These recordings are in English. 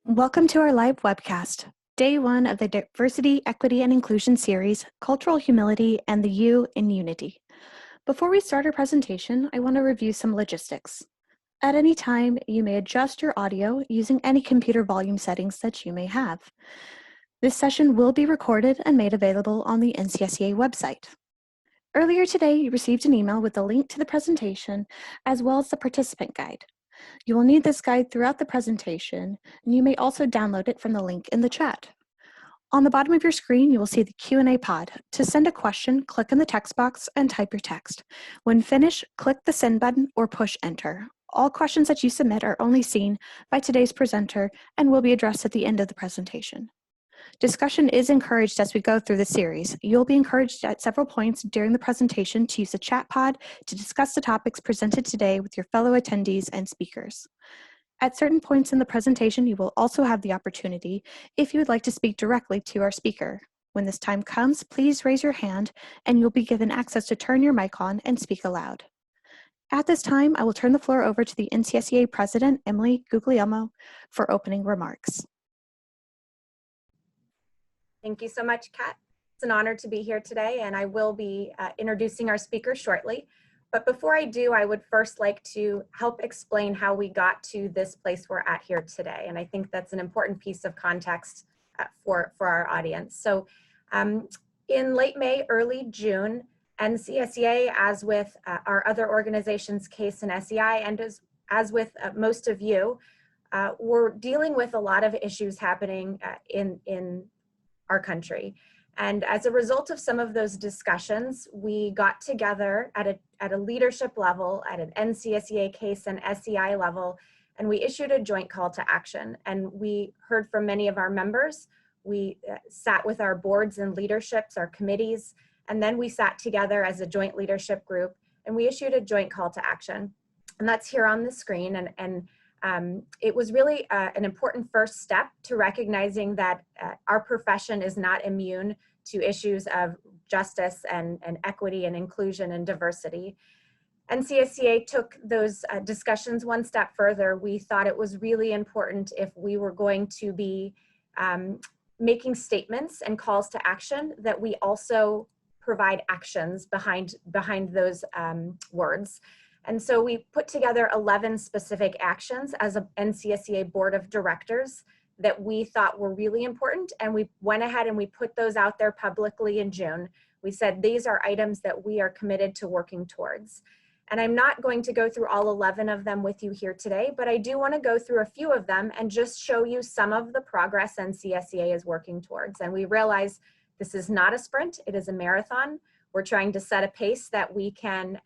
Welcome to our live webcast, day one of the Diversity, Equity, and Inclusion series, Cultural Humility and the U in Unity. Before we start our presentation, I want to review some logistics. At any time, you may adjust your audio using any computer volume settings that you may have. This session will be recorded and made available on the NCSEA website. Earlier today, you received an email with a link to the presentation, as well as the participant guide. You will need this guide throughout the presentation, and you may also download it from the link in the chat. On the bottom of your screen, you will see the Q&A pod. To send a question, click in the text box and type your text. When finished, click the send button or push enter. All questions that you submit are only seen by today's presenter and will be addressed at the end of the presentation. Discussion is encouraged as we go through the series. You'll be encouraged at several points during the presentation to use the chat pod to discuss the topics presented today with your fellow attendees and speakers. At certain points in the presentation, you will also have the opportunity if you would like to speak directly to our speaker. When this time comes, please raise your hand and you'll be given access to turn your mic on and speak aloud. At this time, I will turn the floor over to the NCSEA President, Emily Guglielmo, for opening remarks. Thank you so much, Kat. It's an honor to be here today, and I will be introducing our speaker shortly. But before I do, I would first like to help explain how we got to this place we're at here today. And I think that's an important piece of context for our audience. So in late May, early June, NCSEA, as with our other organizations, CASE and SEI, and as with most of you, we're dealing with a lot of issues happening in our country. And as a result of some of those discussions, we got together at a leadership level, at an NCSEA, CASE, and SEI level, and we issued a joint call to action. And we heard from many of our members. We sat with our boards and leaderships, our committees, and then we sat together as a joint leadership group, and we issued a joint call to action. And that's here on the screen. It was really an important first step to recognizing that our profession is not immune to issues of justice and equity and inclusion and diversity. NCSEA took those discussions one step further. We thought it was really important, if we were going to be making statements and calls to action, that we also provide actions behind those words. And so we put together 11 specific actions as a NCSEA board of directors that we thought were really important. And we went ahead and we put those out there publicly in June. We said, these are items that we are committed to working towards. And I'm not going to go through all 11 of them with you here today, but I do want to go through a few of them and just show you some of the progress NCSEA is working towards. And we realize this is not a sprint, it is a marathon. We're trying to set a pace that we can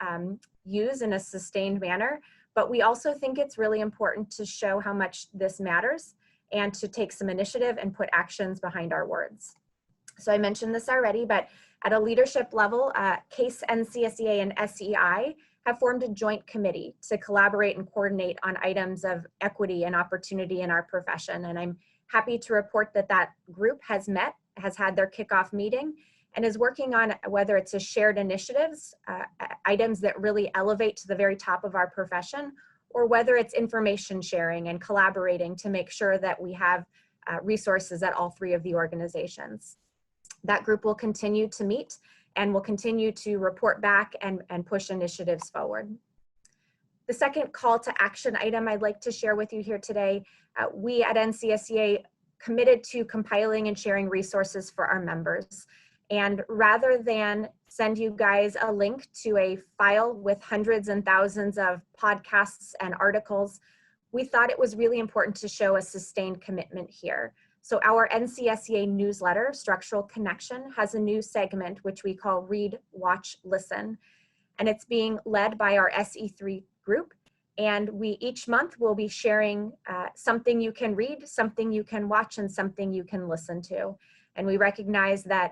use in a sustained manner, but we also think it's really important to show how much this matters and to take some initiative and put actions behind our words. So I mentioned this already, but at a leadership level, CASE, NCSEA, and SEI have formed a joint committee to collaborate and coordinate on items of equity and opportunity in our profession. And I'm happy to report that that group has met, has had their kickoff meeting, and is working on whether it's a shared initiatives, items that really elevate to the very top of our profession, or whether it's information sharing and collaborating to make sure that we have resources at all three of the organizations. That group will continue to meet and will continue to report back and push initiatives forward. The second call to action item I'd like to share with you here today, we at NCSEA committed to compiling and sharing resources for our members. And rather than send you guys a link to a file with hundreds and thousands of podcasts and articles, we thought it was really important to show a sustained commitment here. So our NCSEA newsletter, Structural Connection, has a new segment which we call Read, Watch, Listen. And it's being led by our SE3 group. And we each month will be sharing something you can read, something you can watch, and something you can listen to. And we recognize that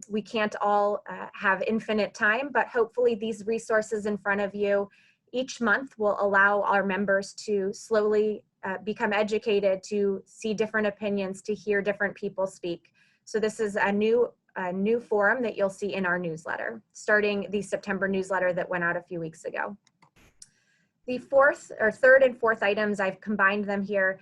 we can't all have infinite time, but hopefully these resources in front of you each month will allow our members to slowly become educated, to see different opinions, to hear different people speak. So this is a new forum that you'll see in our newsletter, starting the September newsletter that went out a few weeks ago. The third and fourth items, I've combined them here.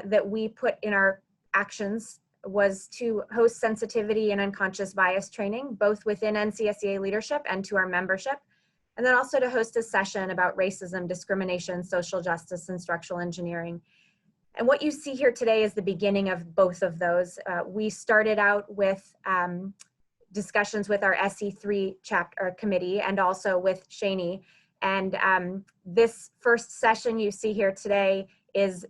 that we put in our actions was to host sensitivity and unconscious bias training, both within NCSEA leadership and to our membership, and then also to host a session about racism, discrimination, social justice, and structural engineering. And what you see here today is the beginning of both of those. We started out with discussions with our SE3 chapter committee and also with Shani. And this first session you see here today is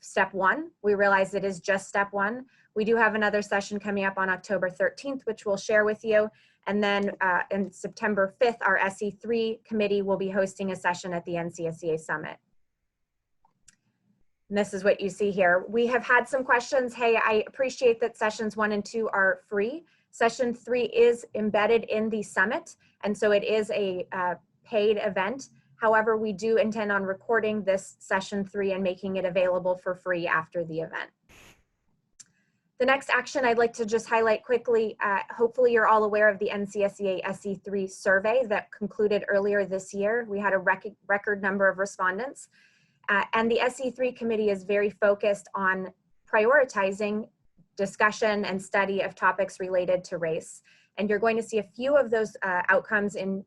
step one. We realize it is just step one. We do have another session coming up on October 13th, which we'll share with you. And then on September 5th, our SE3 committee will be hosting a session at the NCSEA Summit. And this is what you see here. We have had some questions. Hey, I appreciate that sessions 1 and 2 are free. Session 3 is embedded in the summit, and so it is a paid event. However, we do intend on recording this session 3 and making it available for free after the event. The next action I'd like to just highlight quickly, hopefully you're all aware of the NCSEA SE3 survey that concluded earlier this year. We had a record number of respondents. And the SE3 committee is very focused on prioritizing discussion and study of topics related to race. And you're going to see a few of those outcomes in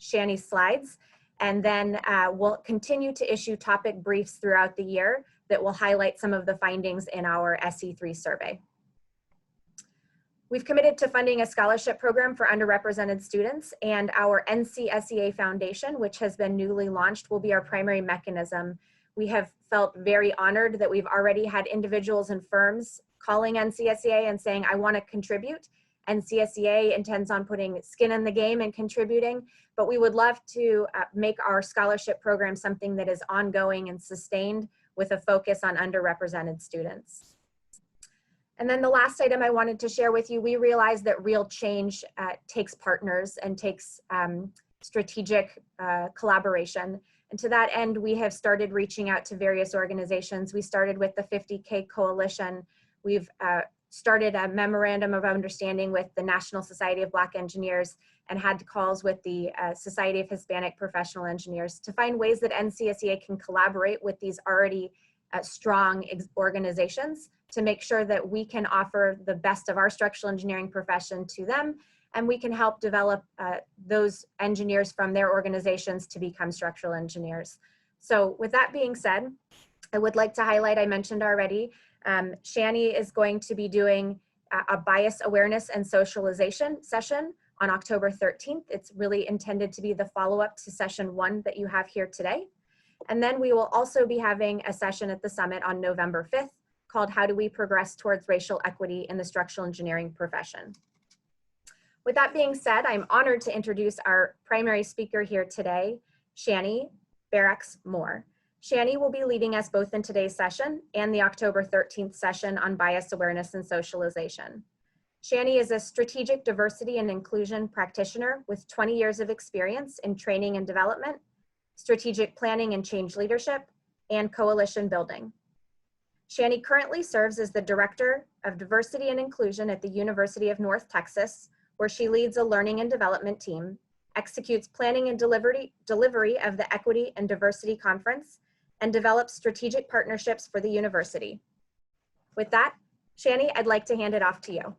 Shani's slides. And then we'll continue to issue topic briefs throughout the year that will highlight some of the findings in our SE3 survey. We've committed to funding a scholarship program for underrepresented students, and our NCSEA Foundation, which has been newly launched, will be our primary mechanism. We have felt very honored that we've already had individuals and firms calling NCSEA and saying, I want to contribute. NCSEA intends on putting skin in the game and contributing, but we would love to make our scholarship program something that is ongoing and sustained with a focus on underrepresented students. And then the last item I wanted to share with you, we realize that real change takes partners and takes strategic collaboration. And to that end, we have started reaching out to various organizations. We started with the 50K Coalition. We've started a memorandum of understanding with the National Society of Black Engineers and had calls with the Society of Hispanic Professional Engineers to find ways that NCSEA can collaborate with these already strong organizations to make sure that we can offer the best of our structural engineering profession to them, and we can help develop those engineers from their organizations to become structural engineers. So with that being said, I would like to highlight, I mentioned already, Shani is going to be doing a bias awareness and socialization session on October 13th. It's really intended to be the follow-up to session 1 that you have here today. And then we will also be having a session at the summit on November 5th called How Do We Progress Towards Racial Equity in the Structural Engineering Profession? With that being said, I'm honored to introduce our primary speaker here today, Shani Barracks-Moore. Shani will be leading us both in today's session and the October 13th session on bias awareness and socialization. Shani is a strategic diversity and inclusion practitioner with 20 years of experience in training and development, strategic planning and change leadership, and coalition building. Shani currently serves as the Director of Diversity and Inclusion at the University of North Texas, where she leads a learning and development team, executes planning and delivery of the Equity and Diversity Conference, and develops strategic partnerships for the university. With that, Shani, I'd like to hand it off to you.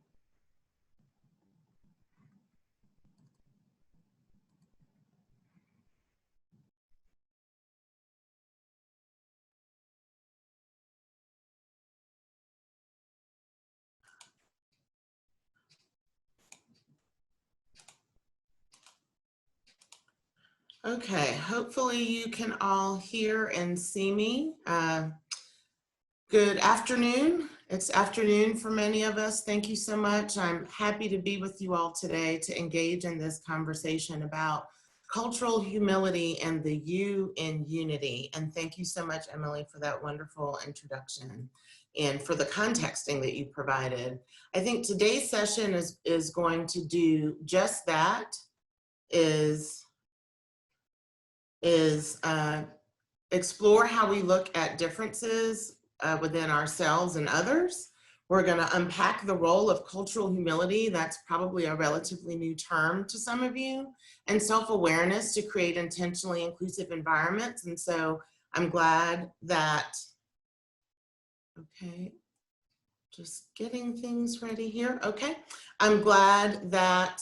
Okay, hopefully you can all hear and see me. Good afternoon. It's afternoon for many of us. Thank you so much. I'm happy to be with you all today to engage in this conversation about cultural humility and the U in unity. And thank you so much, Emily, for that wonderful introduction and for the contexting that you provided. I think today's session is going to do just that, explore how we look at differences within ourselves and others. We're going to unpack the role of cultural humility. That's probably a relatively new term to some of you, and self-awareness to create intentionally inclusive environments. And so I'm glad that Okay, just getting things ready here. Okay, I'm glad that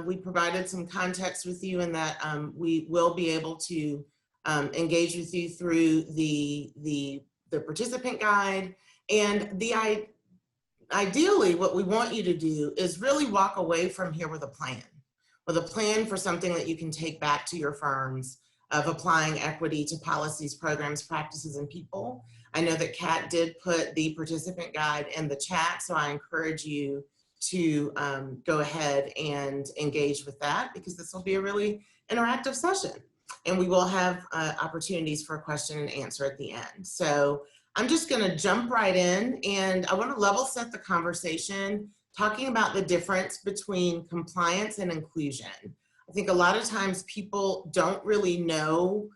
we provided some context with you and that we will be able to engage with you through the participant guide. And ideally, what we want you to do is really walk away from here with a plan for something that you can take back to your firms of applying equity to policies, programs, practices, and people. I know that Kat did put the participant guide in the chat, so I encourage you to go ahead and engage with that, because this will be a really interactive session. And we will have opportunities for question and answer at the end. So I'm just gonna jump right in, and I wanna level set the conversation talking about the difference between compliance and inclusion. I think a lot of times people don't really know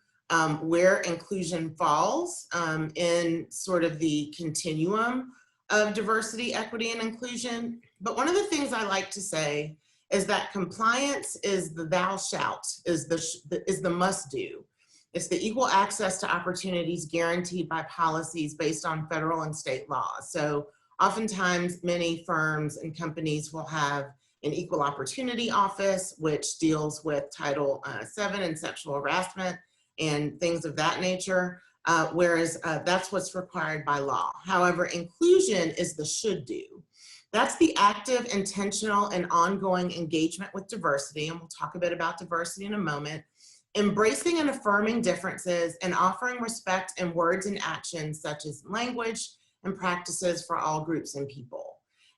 where inclusion falls in sort of the continuum of diversity, equity, and inclusion. But one of the things I like to say is that compliance is the thou shalt, is the must do. It's the equal access to opportunities guaranteed by policies based on federal and state laws. So oftentimes many firms and companies will have an equal opportunity office, which deals with Title VII and sexual harassment and things of that nature, whereas that's what's required by law. However, inclusion is the should do. That's the active, intentional, and ongoing engagement with diversity, and we'll talk a bit about diversity in a moment, embracing and affirming differences and offering respect in words and actions such as language and practices for all groups and people.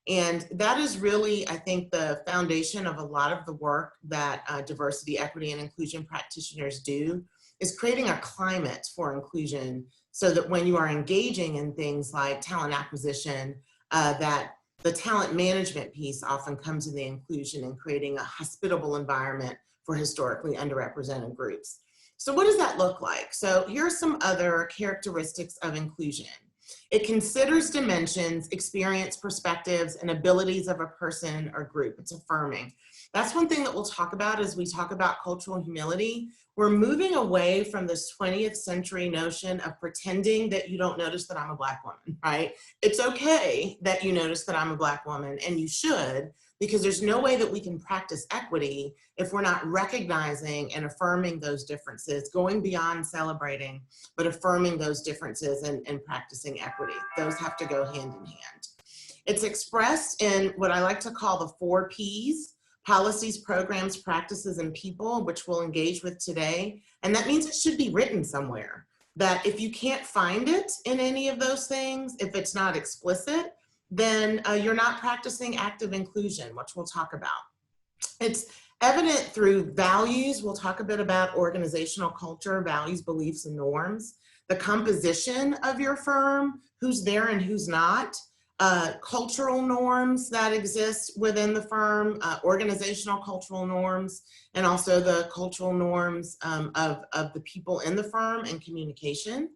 And that is really, I think, the foundation of a lot of the work that diversity, equity, and inclusion practitioners do, is creating a climate for inclusion so that when you are engaging in things like talent acquisition, that the talent management piece often comes in the inclusion and creating a hospitable environment for historically underrepresented groups. So what does that look like? So here are some other characteristics of inclusion. It considers dimensions, experience, perspectives, and abilities of a person or group. It's affirming. That's one thing that we'll talk about as we talk about cultural humility. We're moving away from this 20th century notion of pretending that you don't notice that I'm a Black woman, right? It's okay that you notice that I'm a Black woman, and you should, because there's no way that we can practice equity if we're not recognizing and affirming those differences, going beyond celebrating, but affirming those differences and practicing equity. Those have to go hand in hand. It's expressed in what I like to call the 4 Ps: policies, programs, practices, and people, which we'll engage with today. And that means it should be written somewhere. That if you can't find it in any of those things, if it's not explicit, then you're not practicing active inclusion, which we'll talk about. It's evident through values. We'll talk a bit about organizational culture, values, beliefs, and norms, the composition of your firm, who's there and who's not, cultural norms that exist within the firm, organizational cultural norms, and also the cultural norms of the people in the firm and communication.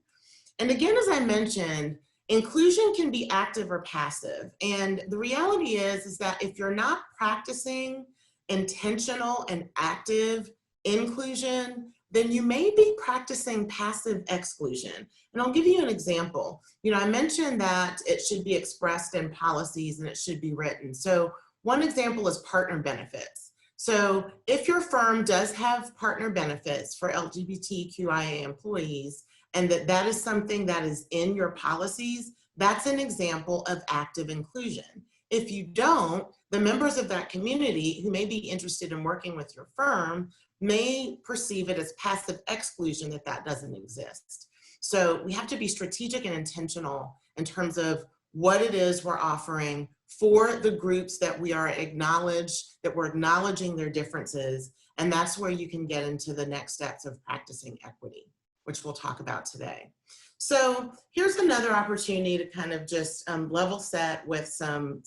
And again, as I mentioned, inclusion can be active or passive. And the reality is that if you're not practicing intentional and active inclusion, then you may be practicing passive exclusion. And I'll give you an example. You know, I mentioned that it should be expressed in policies and it should be written. So one example is partner benefits. So if your firm does have partner benefits for LGBTQIA employees, and that is something that is in your policies, that's an example of active inclusion. If you don't, the members of that community who may be interested in working with your firm may perceive it as passive exclusion that doesn't exist. So we have to be strategic and intentional in terms of what it is we're offering for the groups that we are that we're acknowledging their differences. And that's where you can get into the next steps of practicing equity, which we'll talk about today. So here's another opportunity to kind of just level set with some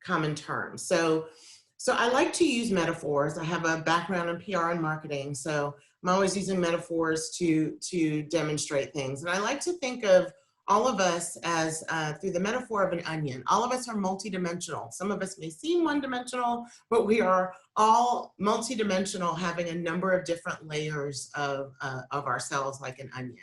common terms. So I like to use metaphors. I have a background in PR and marketing, so I'm always using metaphors to demonstrate things. And I like to think of all of us as through the metaphor of an onion. All of us are multidimensional. Some of us may seem one-dimensional, but we are all multidimensional, having a number of different layers of ourselves like an onion.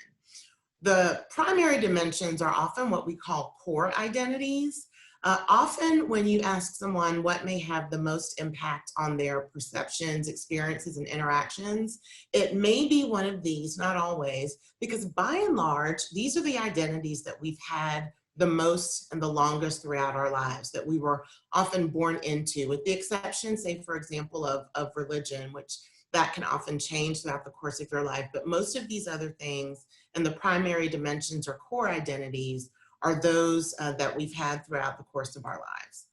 The primary dimensions are often what we call core identities. Often when you ask someone what may have the most impact on their perceptions, experiences, and interactions, it may be one of these, not always, because by and large, these are the identities that we've had the most and the longest throughout our lives, that we were often born into, with the exception, say, for example, of religion, which that can often change throughout the course of your life. But most of these other things and the primary dimensions or core identities are those that we've had throughout the course of our lives.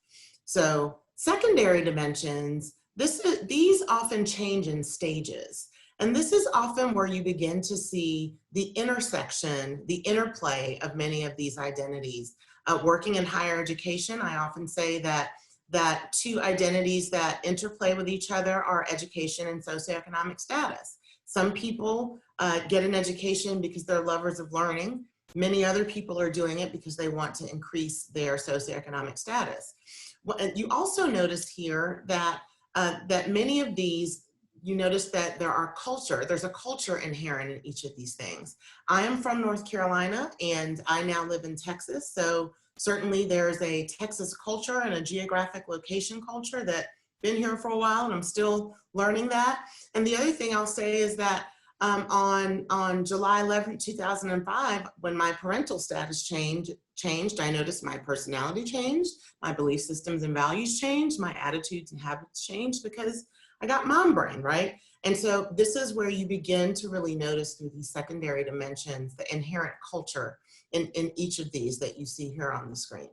So secondary dimensions, these often change in stages. And this is often where you begin to see the intersection, the interplay of many of these identities. Working in higher education, I often say that two identities that interplay with each other are education and socioeconomic status. Some people get an education because they're lovers of learning. Many other people are doing it because they want to increase their socioeconomic status. You also notice here that that many of these, you notice that there's a culture inherent in each of these things. I am from North Carolina and I now live in Texas. So certainly there's a Texas culture and a geographic location culture that been here for a while, and I'm still learning that. And the other thing I'll say is that on July 11, 2005, when my parental status changed, I noticed my personality changed, my belief systems and values changed, my attitudes and habits changed because I got mom brain, right? And so this is where you begin to really notice through these secondary dimensions, the inherent culture in each of these that you see here on the screen.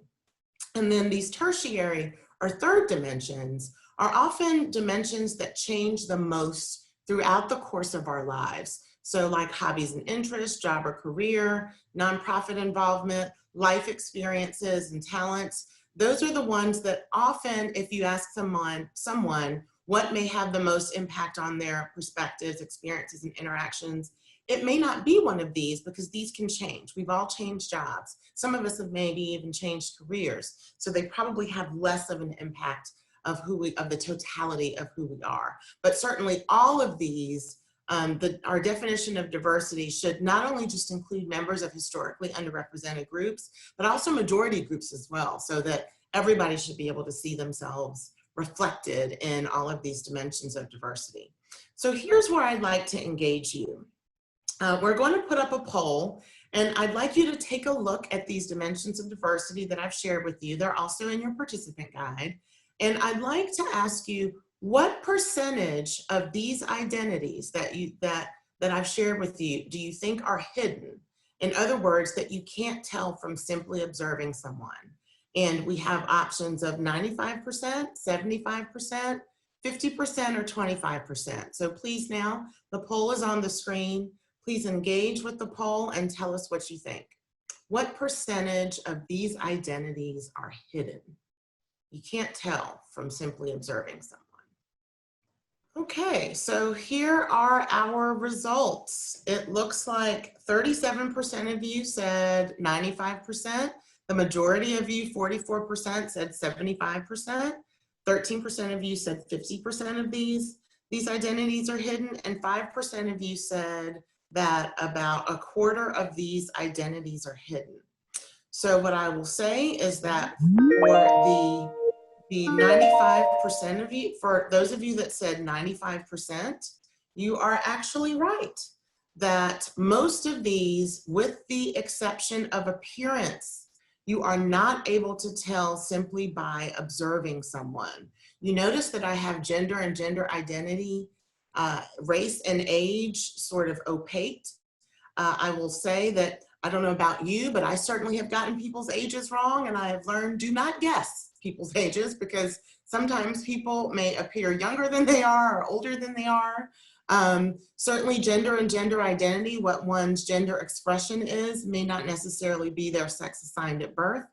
And then these tertiary or third dimensions are often dimensions that change the most throughout the course of our lives. So like hobbies and interests, job or career, nonprofit involvement, life experiences and talents. Those are the ones that often, if you ask someone what may have the most impact on their perspectives, experiences, and interactions, it may not be one of these because these can change. We've all changed jobs. Some of us have maybe even changed careers. So they probably have less of an impact of the totality of who we are. But certainly all of these, our definition of diversity should not only just include members of historically underrepresented groups, but also majority groups as well, so that everybody should be able to see themselves reflected in all of these dimensions of diversity. So here's where I'd like to engage you. We're going to put up a poll, and I'd like you to take a look at these dimensions of diversity that I've shared with you. They're also in your participant guide. And I'd like to ask you, what percentage of these identities that I've shared with you do you think are hidden? In other words, that you can't tell from simply observing someone. And we have options of 95%, 75%, 50%, or 25%. So please now, the poll is on the screen. Please engage with the poll and tell us what you think. What percentage of these identities are hidden? You can't tell from simply observing someone. Okay, so here are our results. It looks like 37% of you said 95%. The majority of you, 44%, said 75%. 13% of you said 50% of these identities are hidden, and 5% of you said that about a quarter of these identities are hidden. So what I will say is that for the 95% of you, for those of you that said 95%, you are actually right. That most of these, with the exception of appearance, you are not able to tell simply by observing someone. You notice that I have gender and gender identity, race and age sort of opaque. I will say that, I don't know about you, but I certainly have gotten people's ages wrong, and I have learned, do not guess people's ages, because sometimes people may appear younger than they are or older than they are. Certainly gender and gender identity, what one's gender expression is, may not necessarily be their sex assigned at birth.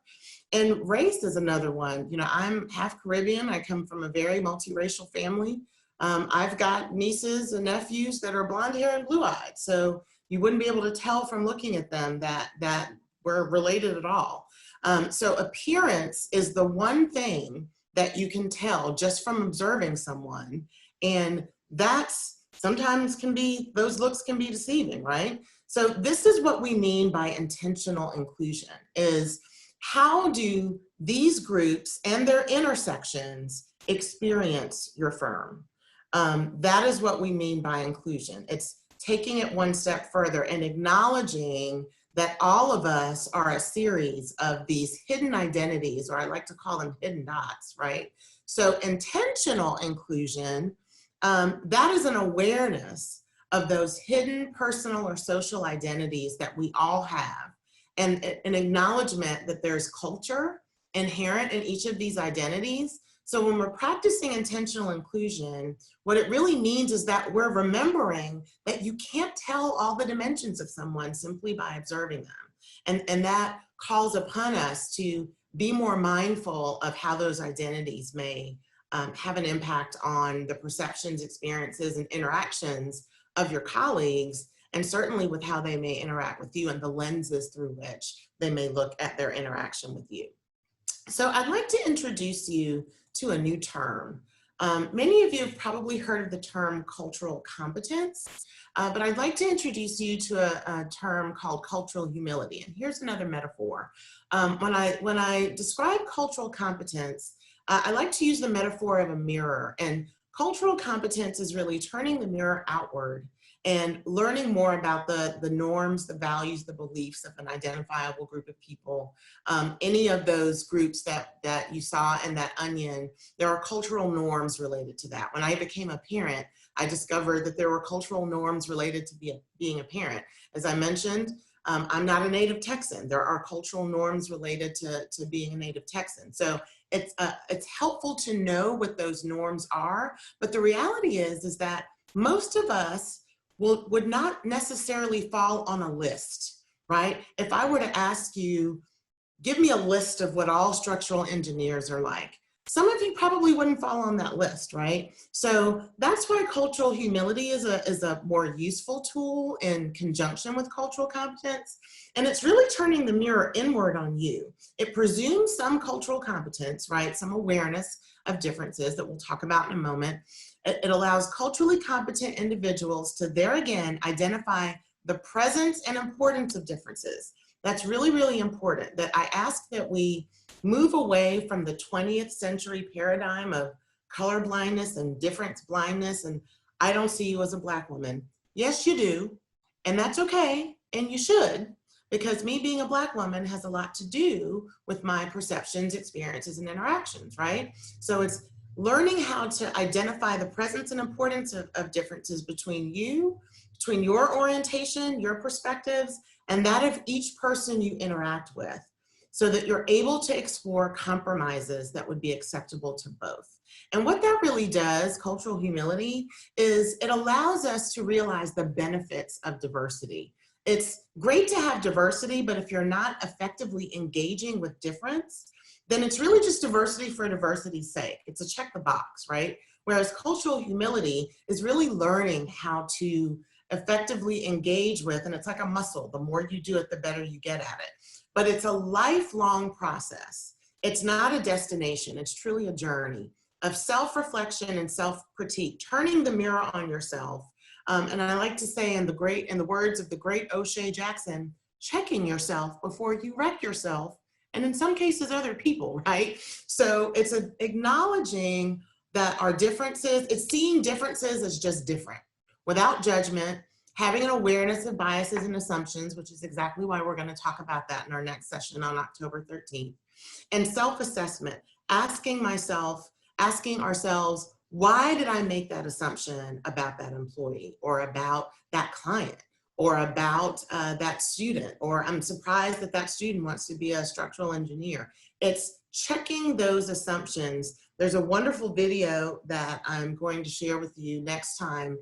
And race is another one. You know, I'm half Caribbean. I come from a very multiracial family. I've got nieces and nephews that are blonde hair and blue eyed. So you wouldn't be able to tell from looking at them that we're related at all. So appearance is the one thing that you can tell just from observing someone. And that's sometimes those looks can be deceiving, right? So this is what we mean by intentional inclusion, is how do these groups and their intersections experience your firm? That is what we mean by inclusion. It's taking it one step further and acknowledging that all of us are a series of these hidden identities, or I like to call them hidden dots, right? So intentional inclusion, that is an awareness of those hidden personal or social identities that we all have, and an acknowledgement that there's culture inherent in each of these identities. So when we're practicing intentional inclusion, what it really means is that we're remembering that you can't tell all the dimensions of someone simply by observing them. And that calls upon us to be more mindful of how those identities may have an impact on the perceptions, experiences, and interactions of your colleagues, and certainly with how they may interact with you and the lenses through which they may look at their interaction with you. So I'd like to introduce you to a new term. Many of you have probably heard of the term cultural competence, but I'd like to introduce you to a term called cultural humility. And here's another metaphor. When I describe cultural competence, I like to use the metaphor of a mirror. And cultural competence is really turning the mirror outward and learning more about the norms, the values, the beliefs of an identifiable group of people. Any of those groups that you saw in that onion, there are cultural norms related to that. When I became a parent, I discovered that there were cultural norms related to being a parent. As I mentioned, I'm not a native Texan. There are cultural norms related to being a native Texan. So it's helpful to know what those norms are, but the reality is that most of us would not necessarily fall on a list, right? If I were to ask you, give me a list of what all structural engineers are like, some of you probably wouldn't fall on that list, right? So that's why cultural humility is a more useful tool in conjunction with cultural competence. And it's really turning the mirror inward on you. It presumes some cultural competence, right? Some awareness of differences that we'll talk about in a moment. It allows culturally competent individuals to, there again, identify the presence and importance of differences. That's really, really important, that I ask that we move away from the 20th century paradigm of color blindness and difference blindness, and I don't see you as a Black woman. Yes, you do, and that's okay, and you should, because me being a Black woman has a lot to do with my perceptions, experiences, and interactions, right? So it's learning how to identify the presence and importance of differences between you, between your orientation, your perspectives, and that of each person you interact with, so that you're able to explore compromises that would be acceptable to both. And what that really does, cultural humility, is it allows us to realize the benefits of diversity. It's great to have diversity, but if you're not effectively engaging with difference, then it's really just diversity for diversity's sake. It's a check the box, right? Whereas cultural humility is really learning how to effectively engage with, and it's like a muscle. The more you do it, the better you get at it. But it's a lifelong process. It's not a destination. It's truly a journey of self-reflection and self-critique, turning the mirror on yourself. And I like to say in the words of the great O'Shea Jackson, checking yourself before you wreck yourself, and in some cases other people, right? So it's acknowledging that our differences, it's seeing differences as just different, without judgment, having an awareness of biases and assumptions, which is exactly why we're going to talk about that in our next session on October 13th, and self-assessment, asking ourselves, why did I make that assumption about that employee, or about that client, or about that student, or I'm surprised that that student wants to be a structural engineer. It's checking those assumptions. There's a wonderful video that I'm going to share with you next time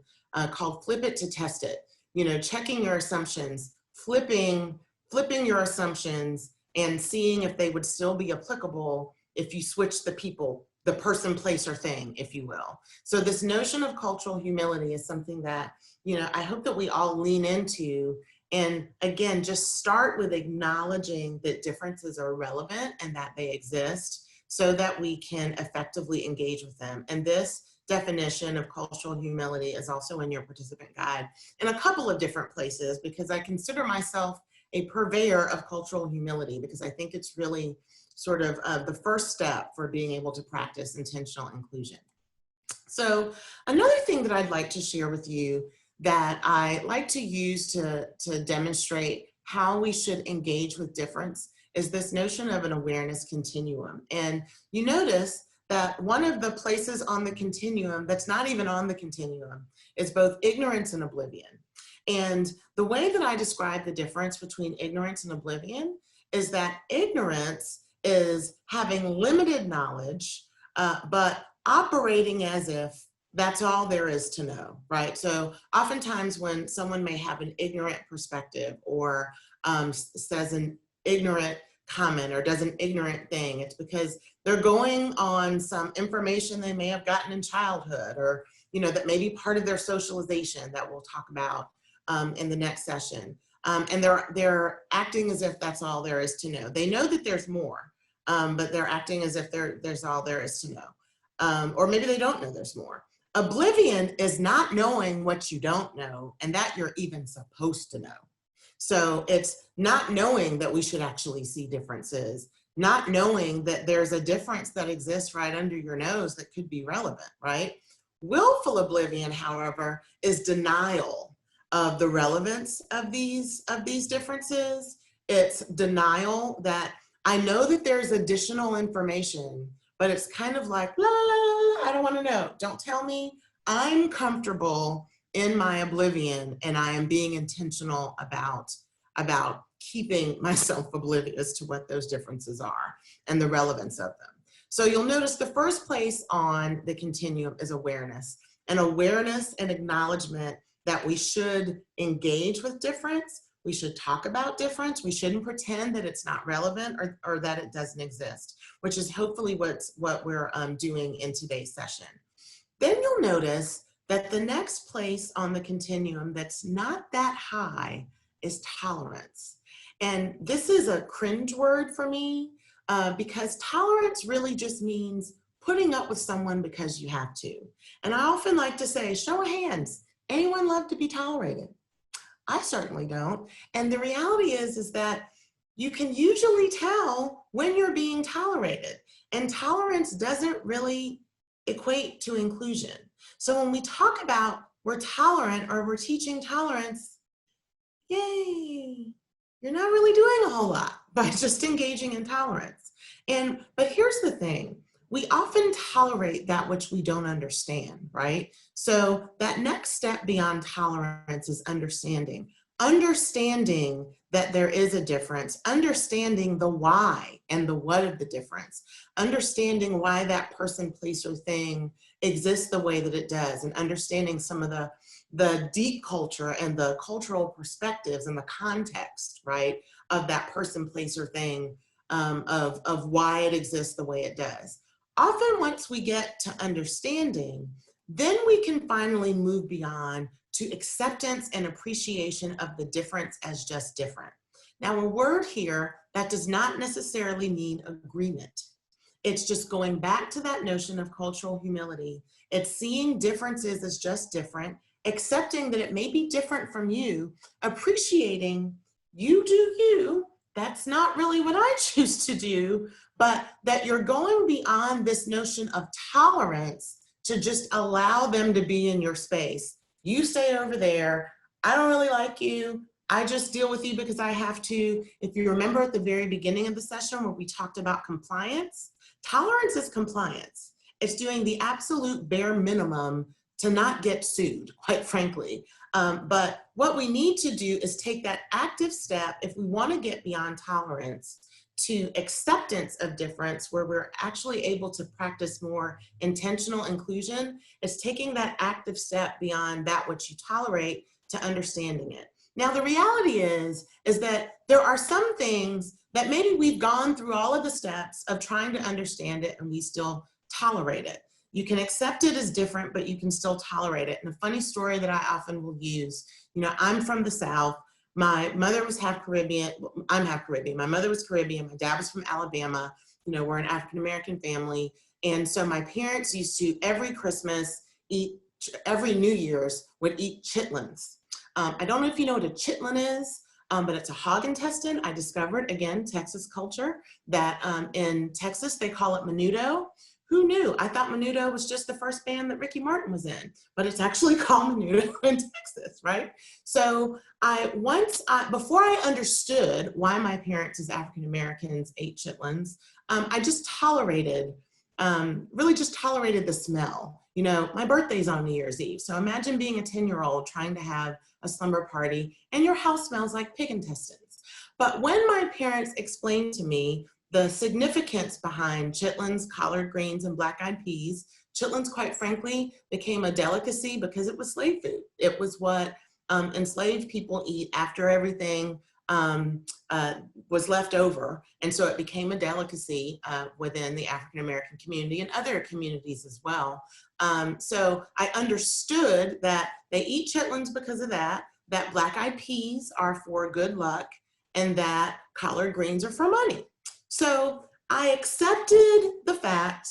called Flip It to Test It. You know, checking your assumptions, flipping your assumptions and seeing if they would still be applicable if you switch the people, the person, place, or thing, if you will. So this notion of cultural humility is something that, you know, I hope that we all lean into, and again, just start with acknowledging that differences are relevant and that they exist so that we can effectively engage with them. And this definition of cultural humility is also in your participant guide in a couple of different places, because I consider myself a purveyor of cultural humility, because I think it's really sort of the first step for being able to practice intentional inclusion. So another thing that I'd like to share with you that I like to use to demonstrate how we should engage with difference is this notion of an awareness continuum. And you notice that one of the places on the continuum that's not even on the continuum is both ignorance and oblivion. And the way that I describe the difference between ignorance and oblivion is that ignorance is having limited knowledge, but operating as if that's all there is to know, right? So oftentimes when someone may have an ignorant perspective or says an ignorant comment or does an ignorant thing, it's because they're going on some information they may have gotten in childhood, or that may be part of their socialization that we'll talk about in the next session. And they're acting as if that's all there is to know. They know that there's more, but they're acting as if there's all there is to know. Or maybe they don't know there's more. Oblivion is not knowing what you don't know and that you're even supposed to know. So it's not knowing that we should actually see differences, not knowing that there's a difference that exists right under your nose that could be relevant, right? Willful oblivion, however, is denial of the relevance of these differences. It's denial that I know that there's additional information, but it's kind of like, la, la, la, I don't want to know. Don't tell me. I'm comfortable in my oblivion, and I am being intentional about keeping myself oblivious to what those differences are and the relevance of them. So you'll notice the first place on the continuum is awareness, and awareness and acknowledgement that we should engage with difference. We should talk about difference. We shouldn't pretend that it's not relevant or that it doesn't exist, which is hopefully what we're doing in today's session. Then you'll notice that the next place on the continuum that's not that high is tolerance. And this is a cringe word for me because tolerance really just means putting up with someone because you have to. And I often like to say, show of hands, anyone love to be tolerated? I certainly don't. And the reality is that you can usually tell when you're being tolerated, and tolerance doesn't really equate to inclusion. So when we talk about we're tolerant or we're teaching tolerance, yay, you're not really doing a whole lot by just engaging in tolerance. But here's the thing. We often tolerate that which we don't understand, right? So that next step beyond tolerance is understanding. Understanding that there is a difference, understanding the why and the what of the difference, understanding why that person, place, or thing exists the way that it does, and understanding some of the deep culture and the cultural perspectives and the context, right, of that person, place, or thing, of why it exists the way it does. Often once we get to understanding, then we can finally move beyond to acceptance and appreciation of the difference as just different. Now, a word here that does not necessarily mean agreement. It's just going back to that notion of cultural humility. It's seeing differences as just different, accepting that it may be different from you, appreciating you do you. That's not really what I choose to do, but that you're going beyond this notion of tolerance to just allow them to be in your space. You stay over there. I don't really like you. I just deal with you because I have to. If you remember at the very beginning of the session where we talked about compliance, tolerance is compliance. It's doing the absolute bare minimum to not get sued, quite frankly. But what we need to do is take that active step if we want to get beyond tolerance to acceptance of difference, where we're actually able to practice more intentional inclusion. Is taking that active step beyond that which you tolerate to understanding it. Now, the reality is that there are some things that maybe we've gone through all of the steps of trying to understand it and we still tolerate it. You can accept it as different, but you can still tolerate it. And a funny story that I often will use, I'm from the South. My mother was half Caribbean. I'm half Caribbean. My mother was Caribbean. My dad was from Alabama. We're an African-American family. And so my parents used to, every Christmas, every New Year's, would eat chitlins. I don't know if you know what a chitlin is, but it's a hog intestine. I discovered, again, Texas culture, that in Texas, they call it menudo. Who knew? I thought Menudo was just the first band that Ricky Martin was in, but it's actually called Menudo in Texas, right? So before I understood why my parents as African Americans ate chitlins, I just tolerated, really just tolerated the smell. You know, my birthday's on New Year's Eve. So imagine being a 10-year-old trying to have a slumber party and your house smells like pig intestines. But when my parents explained to me the significance behind chitlins, collard greens, and black-eyed peas, chitlins, quite frankly, became a delicacy because it was slave food. It was what enslaved people eat after everything was left over. And so it became a delicacy within the African-American community and other communities as well. So I understood that they eat chitlins because of that black-eyed peas are for good luck, and that collard greens are for money. So I accepted the fact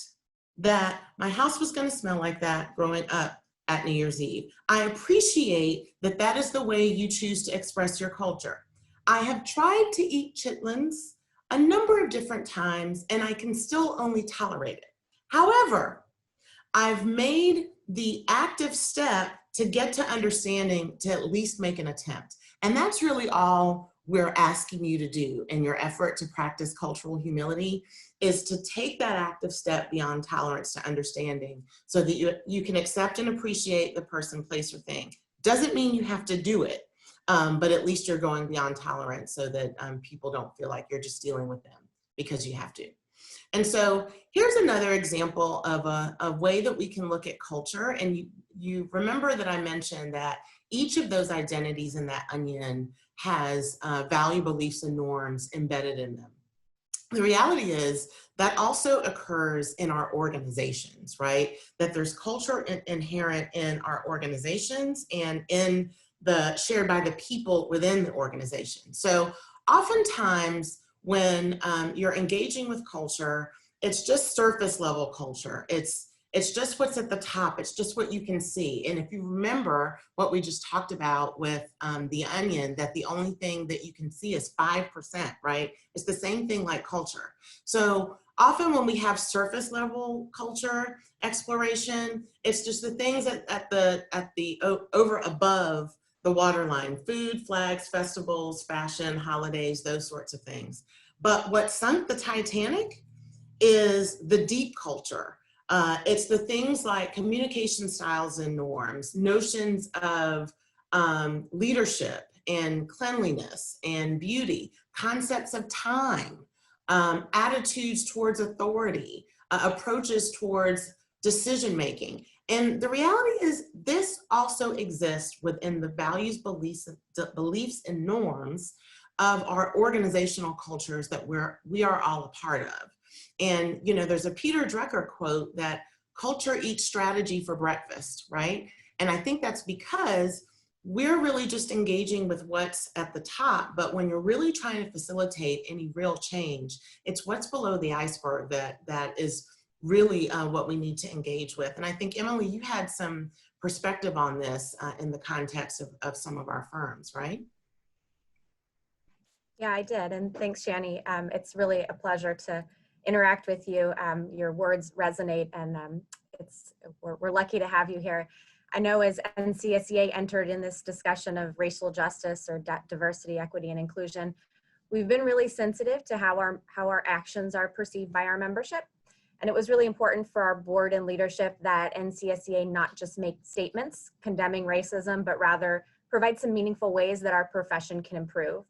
that my house was going to smell like that growing up at New Year's Eve. I appreciate that that is the way you choose to express your culture. I have tried to eat chitlins a number of different times, and I can still only tolerate it. However, I've made the active step to get to understanding to at least make an attempt. And that's really all we're asking you to do in your effort to practice cultural humility, is to take that active step beyond tolerance to understanding so that you can accept and appreciate the person, place, or thing. Doesn't mean you have to do it, but at least you're going beyond tolerance so that people don't feel like you're just dealing with them because you have to. And so here's another example of a way that we can look at culture. And you remember that I mentioned that each of those identities in that onion has value, beliefs, and norms embedded in them. The reality is that also occurs in our organizations, right? That there's culture inherent in our organizations and in shared by the people within the organization. So oftentimes when you're engaging with culture, it's just surface level culture. It's just what's at the top. It's just what you can see. And if you remember what we just talked about with the onion, that the only thing that you can see is 5%, right? It's the same thing like culture. So often when we have surface level culture exploration, it's just the things over above the waterline: food, flags, festivals, fashion, holidays, those sorts of things. But what sunk the Titanic is the deep culture. It's the things like communication styles and norms, notions of leadership and cleanliness and beauty, concepts of time, attitudes towards authority, approaches towards decision-making. And the reality is this also exists within the values, beliefs, and norms of our organizational cultures that we are all a part of. And, you know, there's a Peter Drucker quote that culture eats strategy for breakfast, right? And I think that's because we're really just engaging with what's at the top, but when you're really trying to facilitate any real change, it's what's below the iceberg that is really what we need to engage with. And I think, Emily, you had some perspective on this in the context of some of our firms, right? Yeah, I did. And thanks, Shani. It's really a pleasure to interact with you. Your words resonate, and we're lucky to have you here. I know as NCSEA entered in this discussion of racial justice or diversity, equity, and inclusion, we've been really sensitive to how our actions are perceived by our membership. And it was really important for our board and leadership that NCSEA not just make statements condemning racism, but rather provide some meaningful ways that our profession can improve.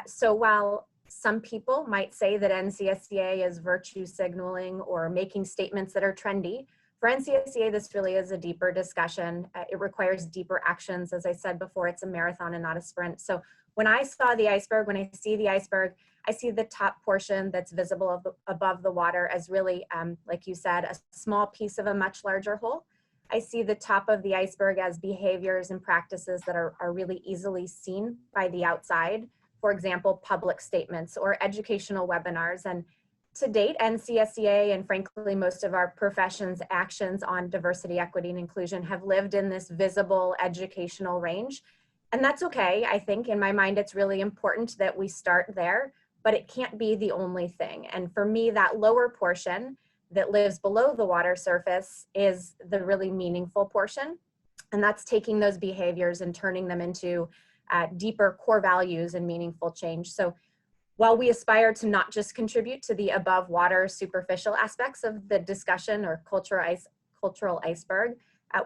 So while some people might say that NCSEA is virtue signaling or making statements that are trendy, for NCSEA, this really is a deeper discussion. It requires deeper actions. As I said before, it's a marathon and not a sprint. So when I saw the iceberg, when I see the iceberg, I see the top portion that's visible above the water as really, like you said, a small piece of a much larger whole. I see the top of the iceberg as behaviors and practices that are really easily seen by the outside. For example, public statements or educational webinars. And To date, NCSEA and frankly, most of our profession's actions on diversity, equity, and inclusion have lived in this visible educational range. And that's okay. I think in my mind, it's really important that we start there, but it can't be the only thing. And for me, that lower portion that lives below the water surface is the really meaningful portion. And that's taking those behaviors and turning them into deeper core values and meaningful change. So while we aspire to not just contribute to the above water superficial aspects of the discussion or cultural iceberg,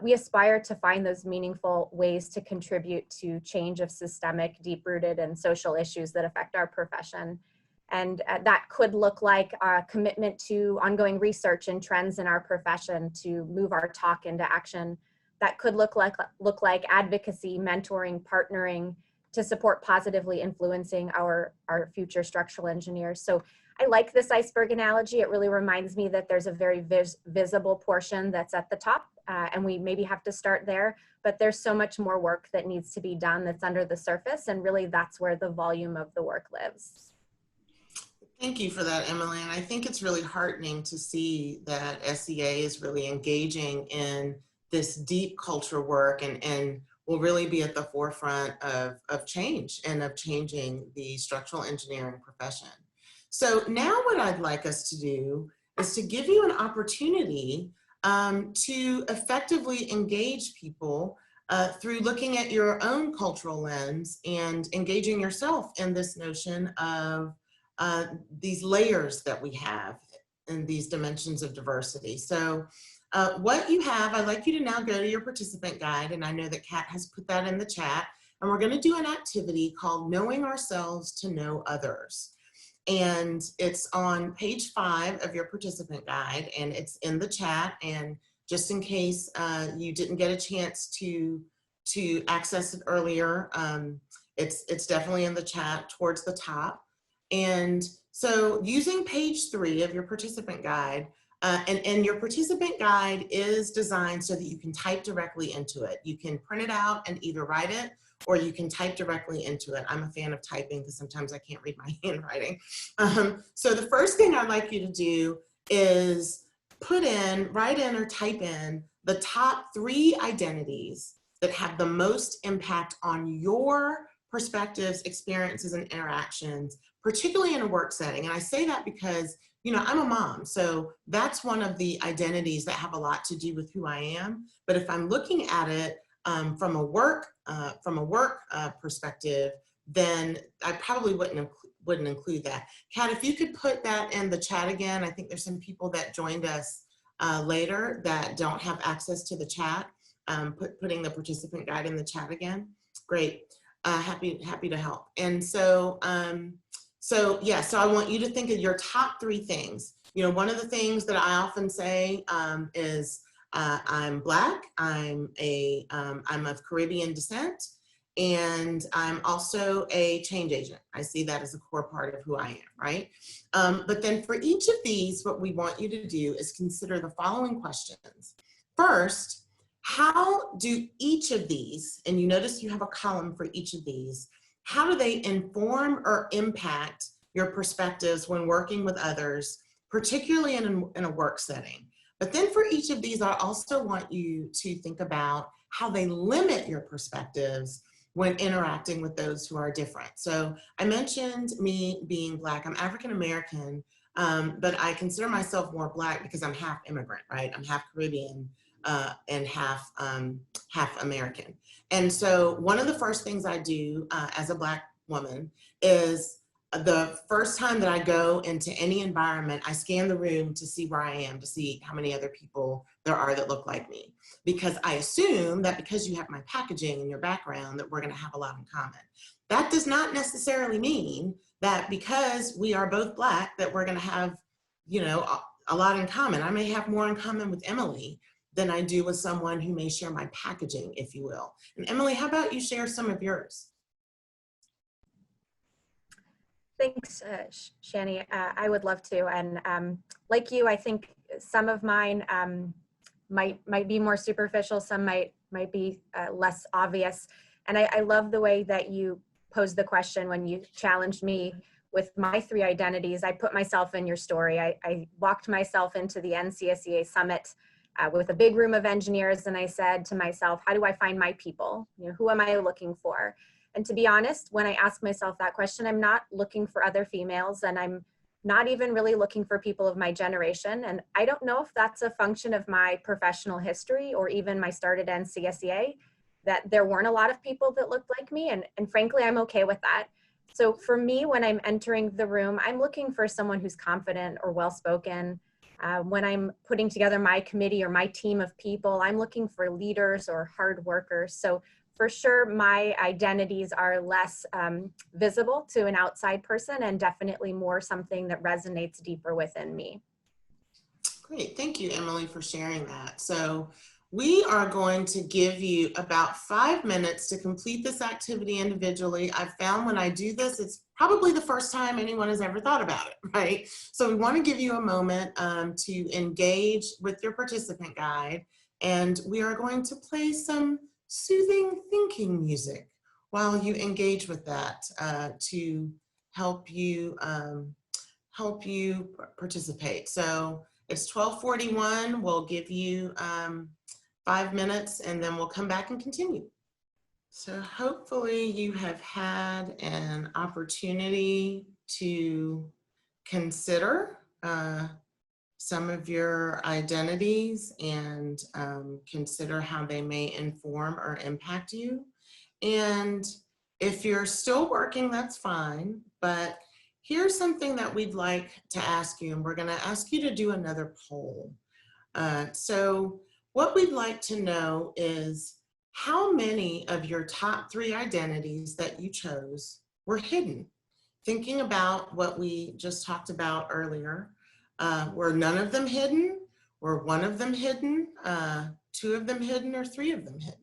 we aspire to find those meaningful ways to contribute to change of systemic, deep-rooted, and social issues that affect our profession. And that could look like a commitment to ongoing research and trends in our profession to move our talk into action. That could look like advocacy, mentoring, partnering, to support positively influencing our future structural engineers. So I like this iceberg analogy. It really reminds me that there's a very visible portion that's at the top, and we maybe have to start there, but there's so much more work that needs to be done that's under the surface, and really that's where the volume of the work lives. Thank you for that, Emily. And I think it's really heartening to see that SEA is really engaging in this deep culture work and will really be at the forefront of change and of changing the structural engineering profession. So now what I'd like us to do is to give you an opportunity to effectively engage people through looking at your own cultural lens and engaging yourself in this notion of these layers that we have in these dimensions of diversity. So what you have, I'd like you to now go to your participant guide, and I know that Kat has put that in the chat, and we're going to do an activity called Knowing Ourselves to Know Others. And it's on page 5 of your participant guide, and it's in the chat. And just in case you didn't get a chance to access it earlier, it's definitely in the chat towards the top. And so using page 3 of your participant guide, and your participant guide is designed so that you can type directly into it. You can print it out and either write it, or you can type directly into it. I'm a fan of typing because sometimes I can't read my handwriting. So the first thing I'd like you to do is write in or type in the top 3 identities that have the most impact on your perspectives, experiences, and interactions, particularly in a work setting. And I say that because, you know, I'm a mom, so that's one of the identities that have a lot to do with who I am. But if I'm looking at it from a work perspective, then I probably wouldn't include that. Kat, if you could put that in the chat again. I think there's some people that joined us later that don't have access to the chat. Putting the participant guide in the chat again. Great. Happy to help. And so, so I want you to think of your top 3 things. You know, one of the things that I often say is I'm Black, I'm of Caribbean descent, and I'm also a change agent. I see that as a core part of who I am, right? But then for each of these, what we want you to do is consider the following questions. First, how do each of these, and you notice you have a column for each of these, how do they inform or impact your perspectives when working with others, particularly in a work setting? But then for each of these, I also want you to think about how they limit your perspectives when interacting with those who are different. So I mentioned me being Black. I'm African American, but I consider myself more Black because I'm half immigrant, right? I'm half Caribbean and half American. And so one of the first things I do as a Black woman is the first time that I go into any environment, I scan the room to see where I am, to see how many other people there are that look like me. Because I assume that because you have my packaging and your background that we're gonna have a lot in common. That does not necessarily mean that because we are both Black that we're gonna have, you know, a lot in common. I may have more in common with Emily than I do with someone who may share my packaging, if you will. And Emily, how about you share some of yours? Thanks, Shani. I would love to. And like you, I think some of mine might be more superficial. Some might be less obvious. And I love the way that you posed the question when you challenged me with my 3 identities, I put myself in your story. I walked myself into the NCSEA Summit with a big room of engineers, and I said to myself, how do I find my people? You know, who am I looking for? And to be honest, when I ask myself that question, I'm not looking for other females, and I'm not even really looking for people of my generation. And I don't know if that's a function of my professional history or even my start at NCSEA, that there weren't a lot of people that looked like me. And frankly, I'm okay with that. So for me, when I'm entering the room, I'm looking for someone who's confident or well-spoken. When I'm putting together my committee or my team of people, I'm looking for leaders or hard workers. So for sure, my identities are less visible to an outside person and definitely more something that resonates deeper within me. Great, thank you, Emily, for sharing that. So we are going to give you about 5 minutes to complete this activity individually. I've found when I do this, it's probably the first time anyone has ever thought about it, right? So we want to give you a moment to engage with your participant guide, and we are going to play some soothing thinking music while you engage with that to help you participate. So it's 12:41. We'll give you 5 minutes and then we'll come back and continue. So hopefully you have had an opportunity to consider some of your identities and consider how they may inform or impact you. And if you're still working, that's fine, but here's something that we'd like to ask you, and we're gonna ask you to do another poll. So what we'd like to know is how many of your top 3 identities that you chose were hidden? Thinking about what we just talked about earlier, were none of them hidden? Were one of them hidden? 2 of them hidden, or 3 of them hidden?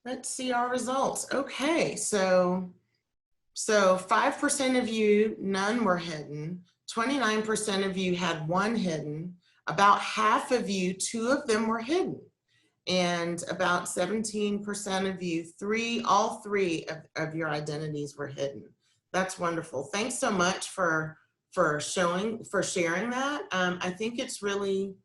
Let's see our results. Okay, so 5% of you, none were hidden. 29% of you had 1 hidden. About half of you, 2 of them were hidden. And about 17% of you, all three of your identities were hidden. That's wonderful. Thanks so much for sharing that. I think it's really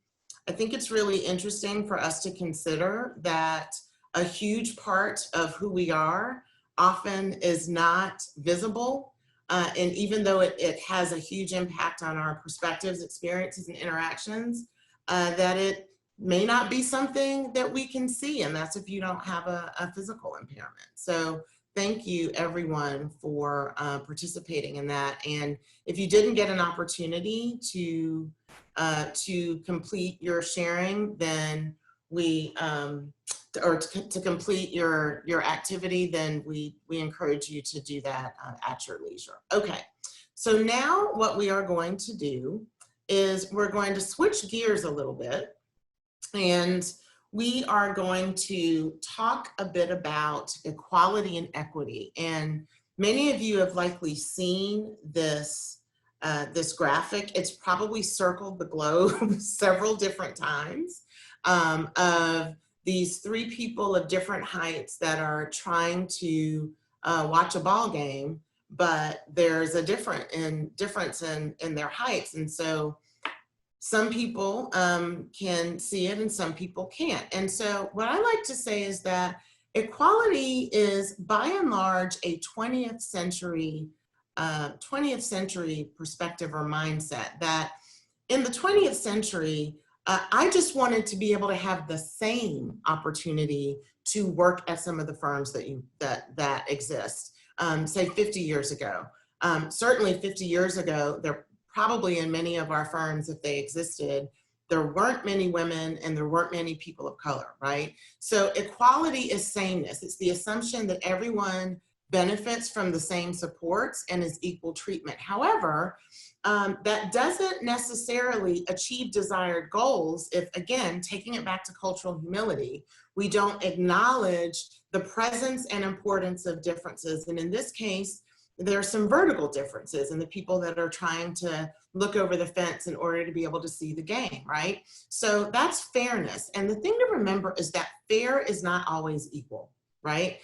interesting for us to consider that a huge part of who we are often is not visible. And even though it has a huge impact on our perspectives, experiences, and interactions, that it may not be something that we can see, and that's if you don't have a physical impairment. So thank you everyone for participating in that. And if you didn't get an opportunity to complete your sharing, then to complete your activity, then we encourage you to do that at your leisure. Okay, so now what we are going to do is we're going to switch gears a little bit, and we are going to talk a bit about equality and equity. And many of you have likely seen this graphic. It's probably circled the globe several different times of these 3 people of different heights that are trying to watch a ball game, but there's a difference in their heights. And so some people can see it and some people can't. And so what I like to say is that equality is by and large a 20th century perspective or mindset, that in the 20th century, I just wanted to be able to have the same opportunity to work at some of the firms that exist, say 50 years ago. Certainly 50 years ago, there probably in many of our firms, if they existed, there weren't many women and there weren't many people of color, right? So equality is sameness. It's the assumption that everyone benefits from the same supports and is equal treatment. However, that doesn't necessarily achieve desired goals if, again, taking it back to cultural humility, we don't acknowledge the presence and importance of differences. And in this case, there are some vertical differences in the people that are trying to look over the fence in order to be able to see the game, right? So that's fairness. And the thing to remember is that fair is not always equal, right?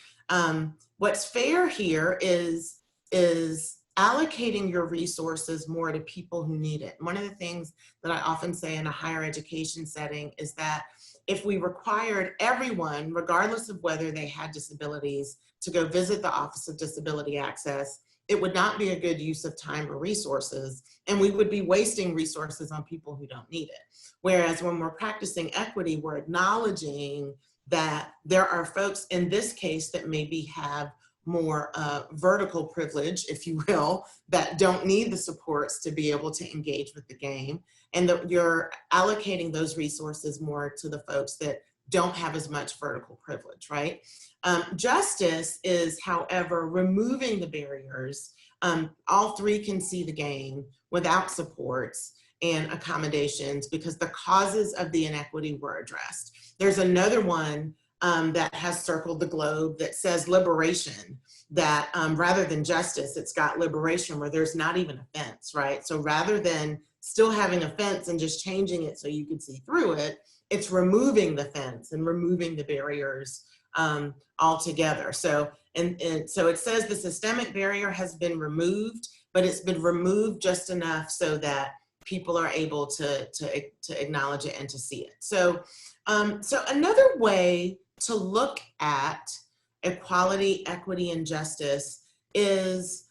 What's fair here is is allocating your resources more to people who need it. One of the things that I often say in a higher education setting is that if we required everyone, regardless of whether they had disabilities, to go visit the Office of Disability Access, it would not be a good use of time or resources, and we would be wasting resources on people who don't need it. Whereas when we're practicing equity, we're acknowledging that there are folks in this case that maybe have more vertical privilege, if you will, that don't need the supports to be able to engage with the game, and that you're allocating those resources more to the folks that don't have as much vertical privilege, right? Justice is, however, removing the barriers. All three can see the game without supports and accommodations because the causes of the inequity were addressed. There's another one that has circled the globe that says liberation, that rather than justice, it's got liberation where there's not even a fence, right? So rather than still having a fence and just changing it so you can see through it, it's removing the fence and removing the barriers altogether. So, and so it says the systemic barrier has been removed, but it's been removed just enough so that people are able to acknowledge it and to see it. So, so another way to look at equality, equity, and justice is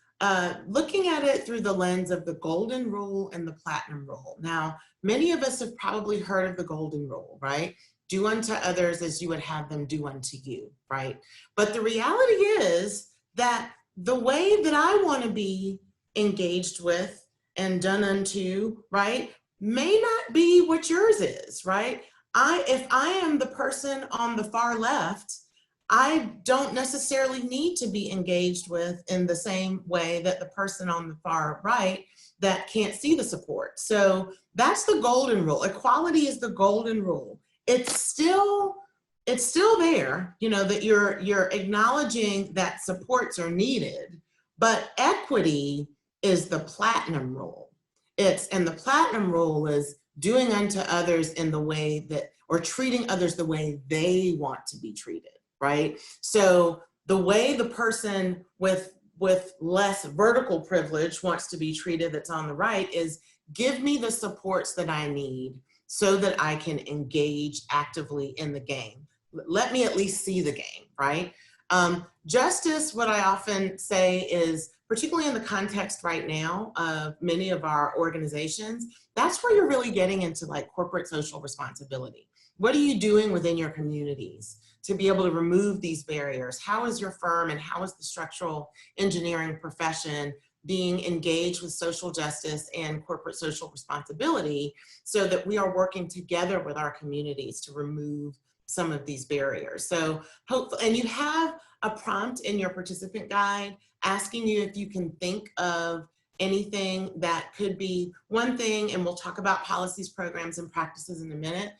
looking at it through the lens of the golden rule and the platinum rule. Now, many of us have probably heard of the golden rule, right? Do unto others as you would have them do unto you, right? But the reality is that the way that I want to be engaged with and done unto, right, may not be what yours is, right? If I am the person on the far left, I don't necessarily need to be engaged with in the same way that the person on the far right that can't see the support. So that's the golden rule. Equality is the golden rule. It's still there, you know, that you're acknowledging that supports are needed, but equity is the platinum rule. And the platinum rule is doing unto others in the way that, or treating others the way they want to be treated, right? So the way the person with less vertical privilege wants to be treated that's on the right is give me the supports that I need so that I can engage actively in the game. Let me at least see the game, right? Justice, what I often say is, particularly in the context right now of many of our organizations, that's where you're really getting into like corporate social responsibility. What are you doing within your communities to be able to remove these barriers? How is your firm and how is the structural engineering profession being engaged with social justice and corporate social responsibility so that we are working together with our communities to remove some of these barriers? So hopefully, and you have a prompt in your participant guide asking you if you can think of anything that could be one thing, and we'll talk about policies, programs, and practices in a minute,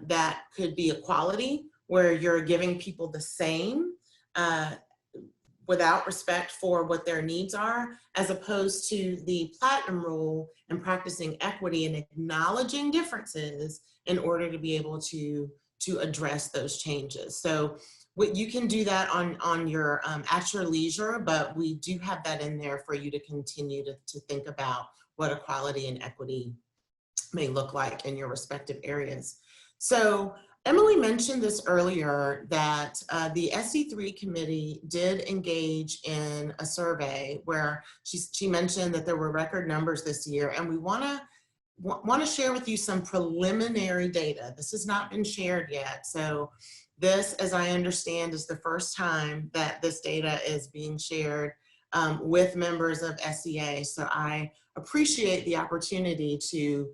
that could be equality, where you're giving people the same without respect for what their needs are, as opposed to the platinum rule and practicing equity and acknowledging differences in order to be able to address those changes. So you can do that on your at your leisure, but we do have that in there for you to continue to think about what equality and equity may look like in your respective areas. So Emily mentioned this earlier that the SE3 committee did engage in a survey where she mentioned that there were record numbers this year, and we want to share with you some preliminary data. This has not been shared yet. So this, as I understand, is the first time that this data is being shared with members of SEA. So I appreciate the opportunity to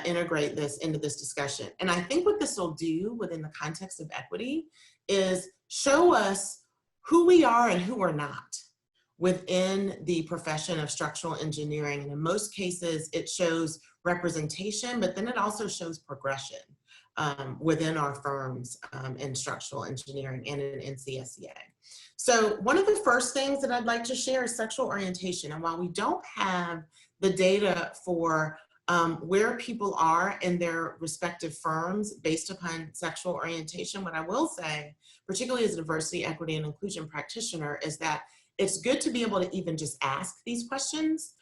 integrate this into this discussion. And I think what this will do within the context of equity is show us who we are and who we're not within the profession of structural engineering. And in most cases, it shows representation, but then it also shows progression within our firms in structural engineering and in NCSEA. So one of the first things that I'd like to share is sexual orientation. And while we don't have the data for where people are in their respective firms based upon sexual orientation, what I will say, particularly as a diversity, equity, and inclusion practitioner, is that it's good to be able to even just ask these questions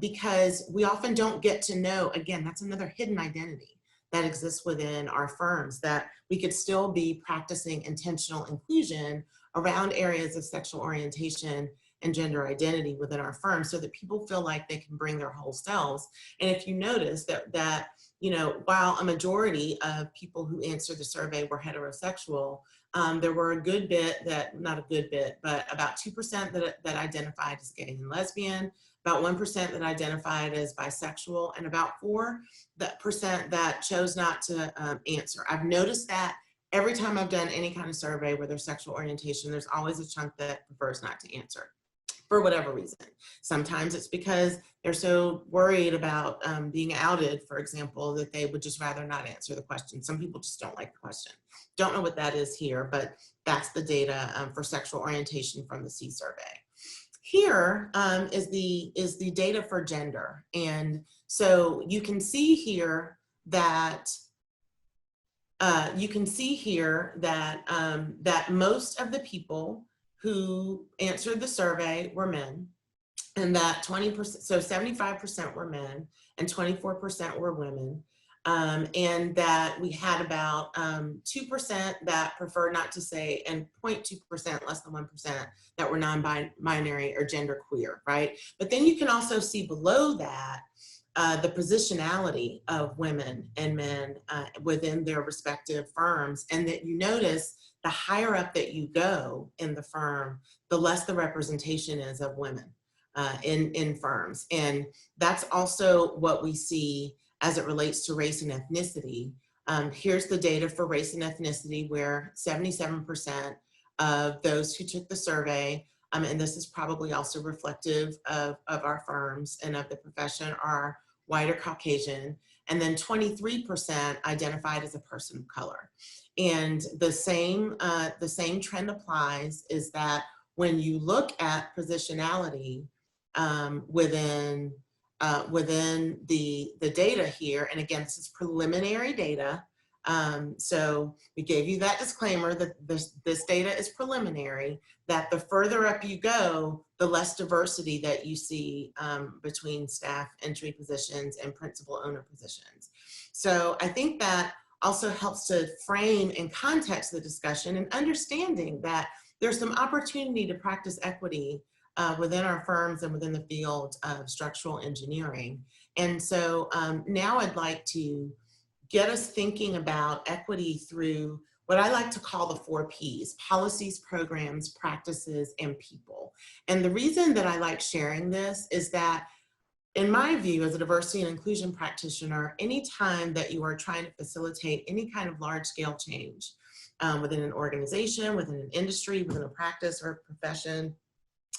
because we often don't get to know, again, that's another hidden identity that exists within our firms, that we could still be practicing intentional inclusion around areas of sexual orientation and gender identity within our firm so that people feel like they can bring their whole selves. And if you notice that you know, while a majority of people who answered the survey were heterosexual, there were a good bit that, not a good bit, but about 2% that identified as gay and lesbian, about 1% that identified as bisexual, and about 4% that chose not to answer. I've noticed that every time I've done any kind of survey where there's sexual orientation, there's always a chunk that prefers not to answer for whatever reason. Sometimes it's because they're so worried about being outed, for example, that they would just rather not answer the question. Some people just don't like the question. Don't know what that is here, but that's the data for sexual orientation from the C survey. Here is the data for gender. And so you can see here that that most of the people who answered the survey were men, and that 20%, so 75% were men and 24% were women, and that we had about 2% that preferred not to say, and 0.2%, less than 1%, that were non-binary or genderqueer, right? But then you can also see below that the positionality of women and men within their respective firms, and that you notice the higher up that you go in the firm, the less the representation is of women in firms. And that's also what we see as it relates to race and ethnicity. Here's the data for race and ethnicity, where 77% of those who took the survey, and this is probably also reflective of our firms and of the profession, are white or Caucasian, and then 23% identified as a person of color. And the same trend applies, is that when you look at positionality within the data here, and again, this is preliminary data, so we gave you that disclaimer that this data is preliminary, that the further up you go, the less diversity that you see between staff entry positions and principal owner positions. So I think that also helps to frame and context the discussion, and understanding that there's some opportunity to practice equity within our firms and within the field of structural engineering. And so now I'd like to get us thinking about equity through what I like to call the 4 Ps: policies, programs, practices, and people. And the reason that I like sharing this is that, in my view, as a diversity and inclusion practitioner, anytime that you are trying to facilitate any kind of large-scale change within an organization, within an industry, within a practice or a profession,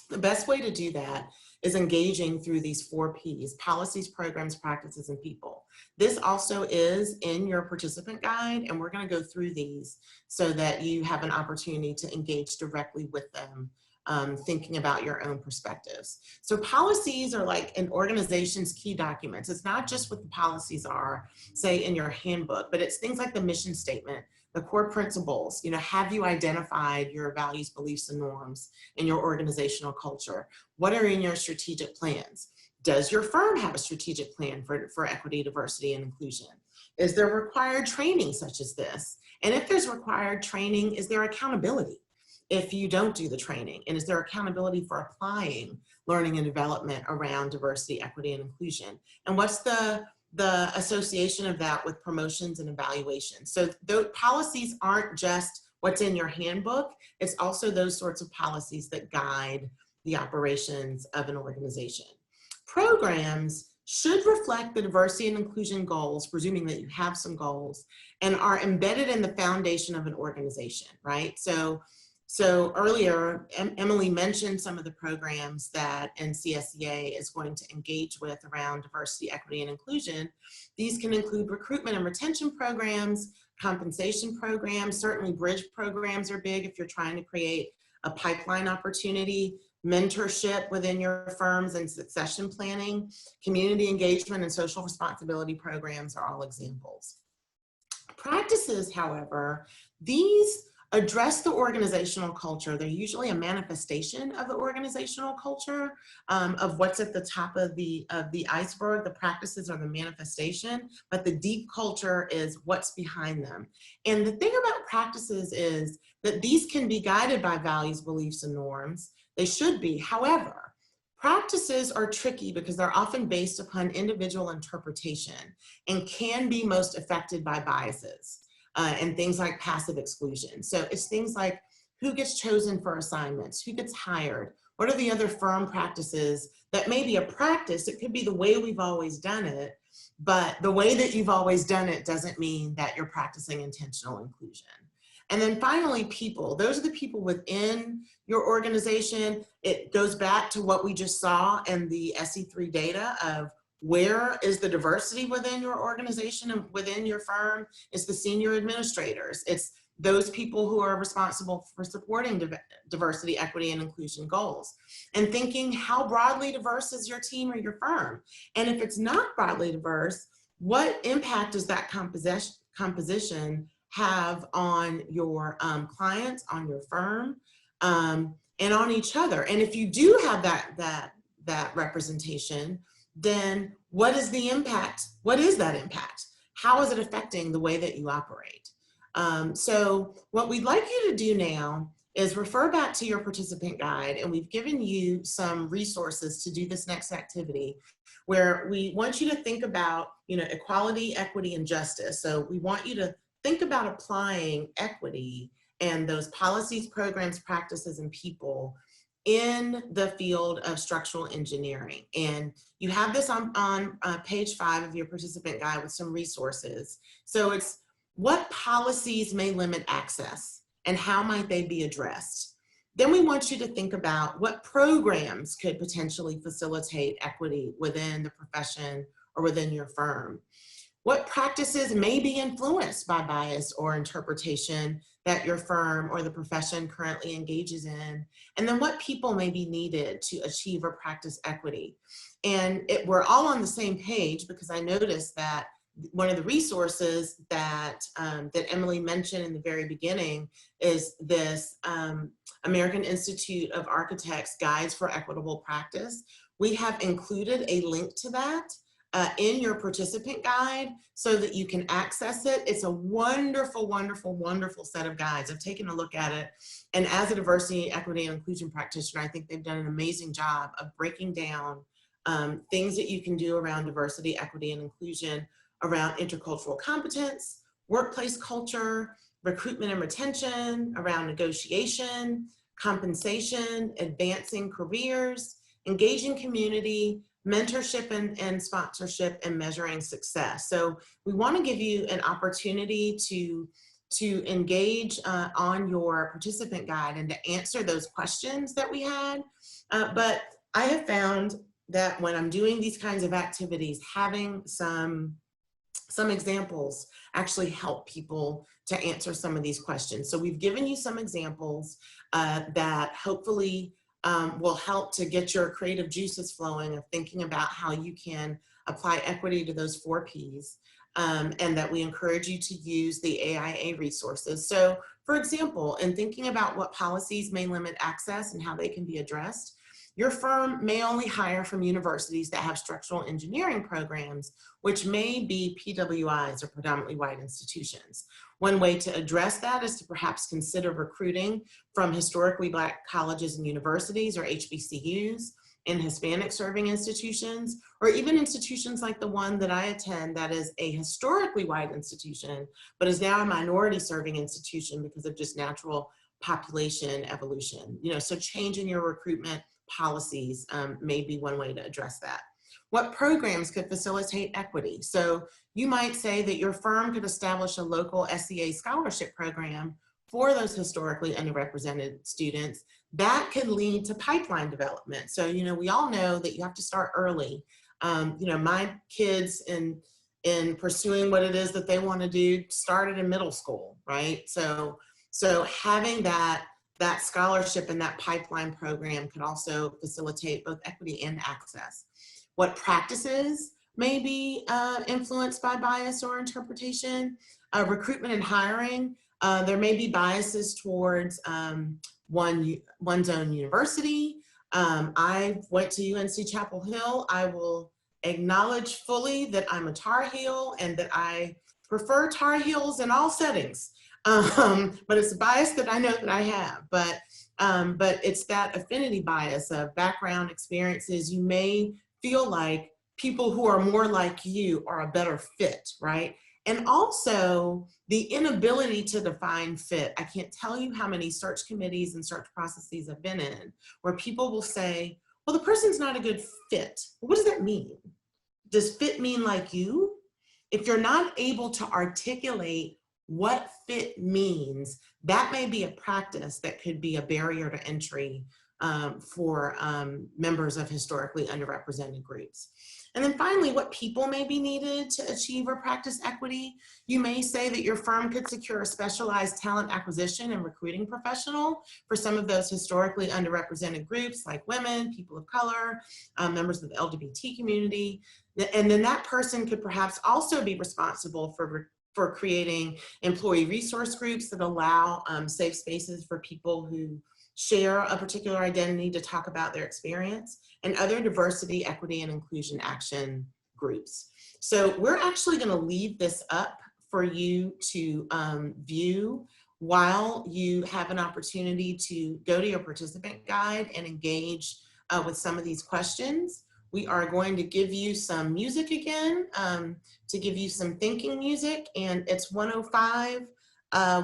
the best way to do that is engaging through these 4 Ps: policies, programs, practices, and people. This also is in your participant guide, and we're going to go through these so that you have an opportunity to engage directly with them, thinking about your own perspectives. So policies are like an organization's key documents. It's not just what the policies are, say, in your handbook, but it's things like the mission statement, the core principles. You know, have you identified your values, beliefs, and norms in your organizational culture? What are in your strategic plans? Does your firm have a strategic plan for equity, diversity, and inclusion? Is there required training such as this? And if there's required training, is there accountability if you don't do the training? And is there accountability for applying learning and development around diversity, equity, and inclusion? And what's the association of that with promotions and evaluation? So those policies aren't just what's in your handbook, it's also those sorts of policies that guide the operations of an organization. Programs should reflect the diversity and inclusion goals, presuming that you have some goals, and are embedded in the foundation of an organization, right? So earlier, Emily mentioned some of the programs that NCSEA is going to engage with around diversity, equity, and inclusion. These can include recruitment and retention programs, compensation programs. Certainly bridge programs are big if you're trying to create a pipeline opportunity, mentorship within your firms, and succession planning. Community engagement and social responsibility programs are all examples. Practices, however, these address the organizational culture. They're usually a manifestation of the organizational culture, of what's at the top of the iceberg. The practices are the manifestation, but the deep culture is what's behind them. And the thing about practices is that these can be guided by values, beliefs, and norms. They should be. However, practices are tricky because they're often based upon individual interpretation and can be most affected by biases. And things like passive exclusion. So it's things like who gets chosen for assignments, who gets hired, what are the other firm practices that may be a practice. It could be the way we've always done it, but the way that you've always done it doesn't mean that you're practicing intentional inclusion. And then finally, people. Those are the people within your organization. It goes back to what we just saw in the SE3 data of where is the diversity within your organization and within your firm. It's the senior administrators. It's those people who are responsible for supporting diversity, equity, and inclusion goals. And thinking, how broadly diverse is your team or your firm? And if it's not broadly diverse, what impact does that composition have on your clients, on your firm, and on each other? And if you do have that representation, then what is the impact? What is that impact? How is it affecting the way that you operate? So what we'd like you to do now is refer back to your participant guide, and we've given you some resources to do this next activity where we want you to think about, equality, equity, and justice. So we want you to think about applying equity and those policies, programs, practices, and people in the field of structural engineering. And you have this on page 5 of your participant guide with some resources. So it's what policies may limit access and how might they be addressed. Then we want you to think about what programs could potentially facilitate equity within the profession or within your firm. What practices may be influenced by bias or interpretation that your firm or the profession currently engages in, and then what people may be needed to achieve or practice equity. And we're all on the same page because I noticed that one of the resources that Emily mentioned in the very beginning is this American Institute of Architects Guides for Equitable Practice. We have included a link to that in your participant guide so that you can access it. It's a wonderful, wonderful, wonderful set of guides. I've taken a look at it, and as a diversity, equity, and inclusion practitioner, I think they've done an amazing job of breaking down things that you can do around diversity, equity, and inclusion, around intercultural competence, workplace culture, recruitment and retention, around negotiation, compensation, advancing careers, engaging community, mentorship and sponsorship, and measuring success. So we want to give you an opportunity to engage on your participant guide and to answer those questions that we had. But I have found that when I'm doing these kinds of activities, having some examples actually help people to answer some of these questions. So we've given you some examples that hopefully will help to get your creative juices flowing of thinking about how you can apply equity to those 4 Ps, and that we encourage you to use the AIA resources. So for example, in thinking about what policies may limit access and how they can be addressed, your firm may only hire from universities that have structural engineering programs, which may be PWIs or predominantly white institutions. One way to address that is to perhaps consider recruiting from historically Black colleges and universities, or HBCUs, in Hispanic serving institutions, or even institutions like the one that I attend that is a historically white institution, but is now a minority serving institution because of just natural population evolution. So changing your recruitment policies may be one way to address that. What programs could facilitate equity? So you might say that your firm could establish a local SEA scholarship program for those historically underrepresented students. That could lead to pipeline development. So, we all know that you have to start early. My kids in pursuing what it is that they want to do started in middle school, right? So having that scholarship and that pipeline program could also facilitate both equity and access. What practices may be influenced by bias or interpretation? Recruitment and hiring There may be biases towards one's own university. I went to UNC Chapel Hill. I will acknowledge fully that I'm a Tar Heel and that I prefer Tar Heels in all settings. But it's a bias that I know that I have. But it's that affinity bias of background experiences. You may feel like people who are more like you are a better fit, right? And also the inability to define fit. I can't tell you how many search committees and search processes I've been in where people will say, well, the person's not a good fit. What does that mean? Does fit mean like you? If you're not able to articulate what fit means, that may be a practice that could be a barrier to entry for members of historically underrepresented groups. And then finally, what people may be needed to achieve or practice equity. You may say that your firm could secure a specialized talent acquisition and recruiting professional for some of those historically underrepresented groups like women, people of color, members of the LGBT community. And then that person could perhaps also be responsible for creating employee resource groups that allow safe spaces for people who share a particular identity to talk about their experience, and other diversity, equity, and inclusion action groups. So we're actually going to leave this up for you to view while you have an opportunity to go to your participant guide and engage with some of these questions. We are going to give you some music again, to give you some thinking music, and it's 1:05.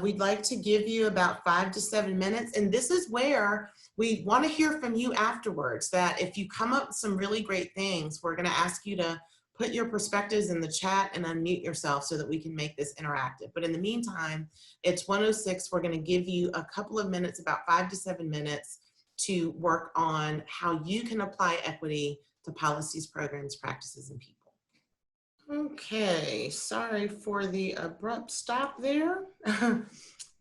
We'd like to give you about 5 to 7 minutes. And this is where we want to hear from you afterwards, that if you come up with some really great things, we're going to ask you to put your perspectives in the chat and unmute yourself so that we can make this interactive. But in the meantime, it's 1:06. We're going to give you a couple of minutes, about 5 to 7 minutes, to work on how you can apply equity to policies, programs, practices, and people. Okay, sorry for the abrupt stop there.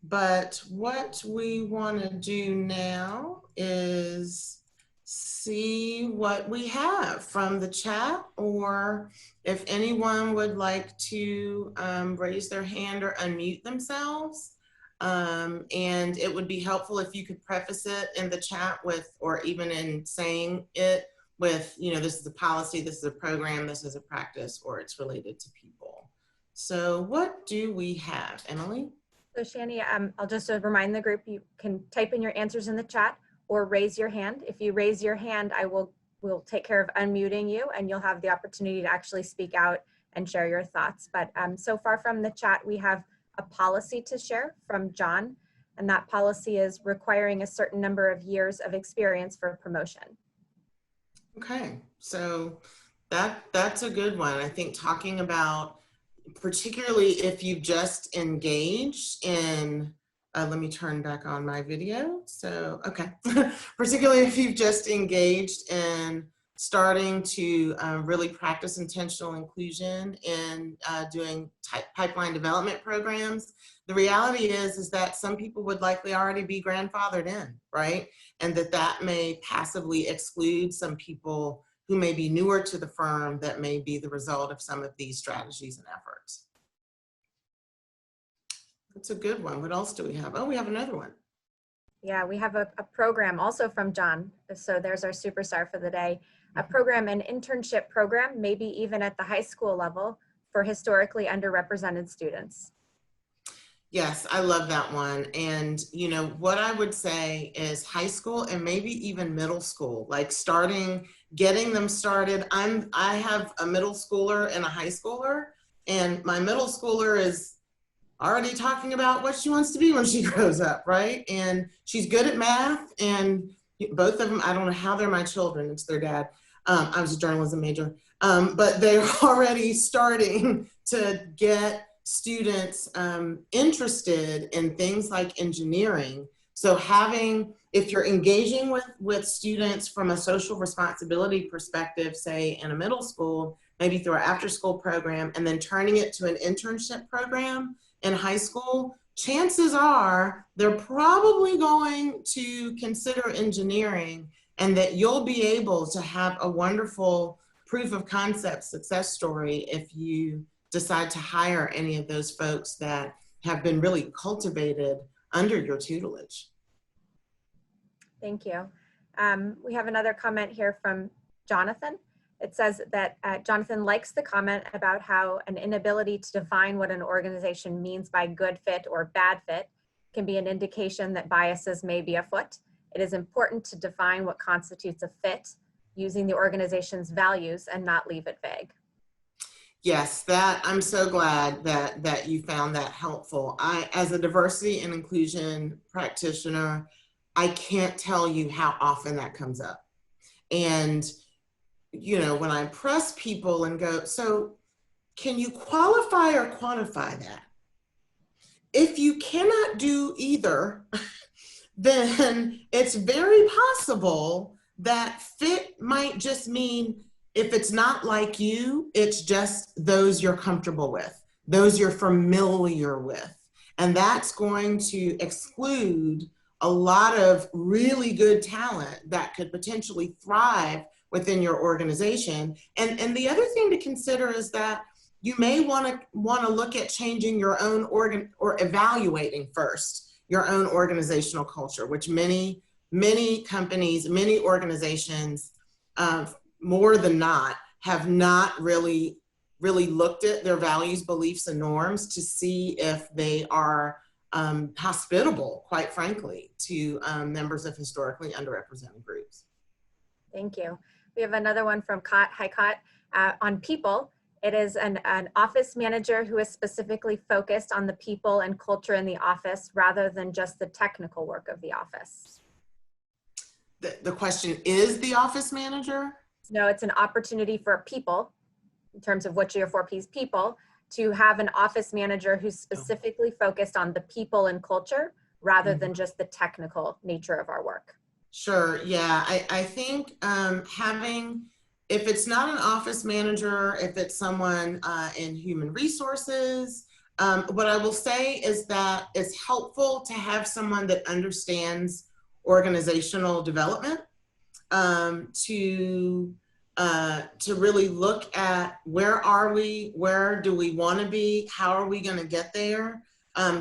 But what we want to do now is see what we have from the chat, or if anyone would like to raise their hand or unmute themselves. And it would be helpful if you could preface it in the chat with, or even in saying it with, you know, this is a policy, this is a program, this is a practice, or it's related to people. So what do we have, Emily? So Shani, I'll just remind the group, you can type in your answers in the chat or raise your hand. If you raise your hand, we'll take care of unmuting you, and you'll have the opportunity to actually speak out and share your thoughts. But so far from the chat, we have a policy to share from John, and that policy is requiring a certain number of years of experience for promotion. Okay, so that's a good one. I think talking about, particularly if you've just engaged in, let me turn back on my video. So, okay, particularly if you've just engaged in starting to really practice intentional inclusion in doing pipeline development programs, the reality is that some people would likely already be grandfathered in, right? And that may passively exclude some people who may be newer to the firm that may be the result of some of these strategies and efforts. That's a good one. What else do we have? Oh, we have another one. Yeah, we have a program also from John. So there's our superstar for the day. A program, an internship program, maybe even at the high school level, for historically underrepresented students. Yes, I love that one. And, you know, what I would say is high school and maybe even middle school, like getting them started. I have a middle schooler and a high schooler, and my middle schooler is already talking about what she wants to be when she grows up, right? And she's good at math, and both of them, I don't know how they're my children, it's their dad. I was a journalism major, but they're already starting to get students interested in things like engineering. So if you're engaging with students from a social responsibility perspective, say in a middle school, maybe through our after school program, and then turning it to an internship program in high school, chances are they're probably going to consider engineering, and that you'll be able to have a wonderful proof of concept success story if you decide to hire any of those folks that have been really cultivated under your tutelage. Thank you. We have another comment here from Jonathan. It says that Jonathan likes the comment about how an inability to define what an organization means by good fit or bad fit can be an indication that biases may be afoot. It is important to define what constitutes a fit using the organization's values and not leave it vague. Yes, I'm so glad that you found that helpful. As a diversity and inclusion practitioner, I can't tell you how often that comes up. And, you know, when I press people and go, so can you qualify or quantify that? If you cannot do either, then it's very possible that fit might just mean if it's not like you, it's just those you're comfortable with, those you're familiar with. And that's going to exclude a lot of really good talent that could potentially thrive within your organization. And the other thing to consider is that you may want to look at changing your own or evaluating first your own organizational culture, which many companies, many organizations, more than not, have not really looked at their values, beliefs, and norms to see if they are hospitable, quite frankly, to members of historically underrepresented groups. Thank you. We have another one from Cot. Hi, Cot. On people, it is an office manager who is specifically focused on the people and culture in the office rather than just the technical work of the office. The question is the office manager? No, it's an opportunity for people, in terms of what your 4 Ps, people, to have an office manager who's specifically focused on the people and culture rather than just the technical nature of our work. Sure, yeah, I think having, if it's not an office manager, if it's someone in human resources, what I will say is that it's helpful to have someone that understands organizational development to really look at where are we, where do we want to be, how are we going to get there.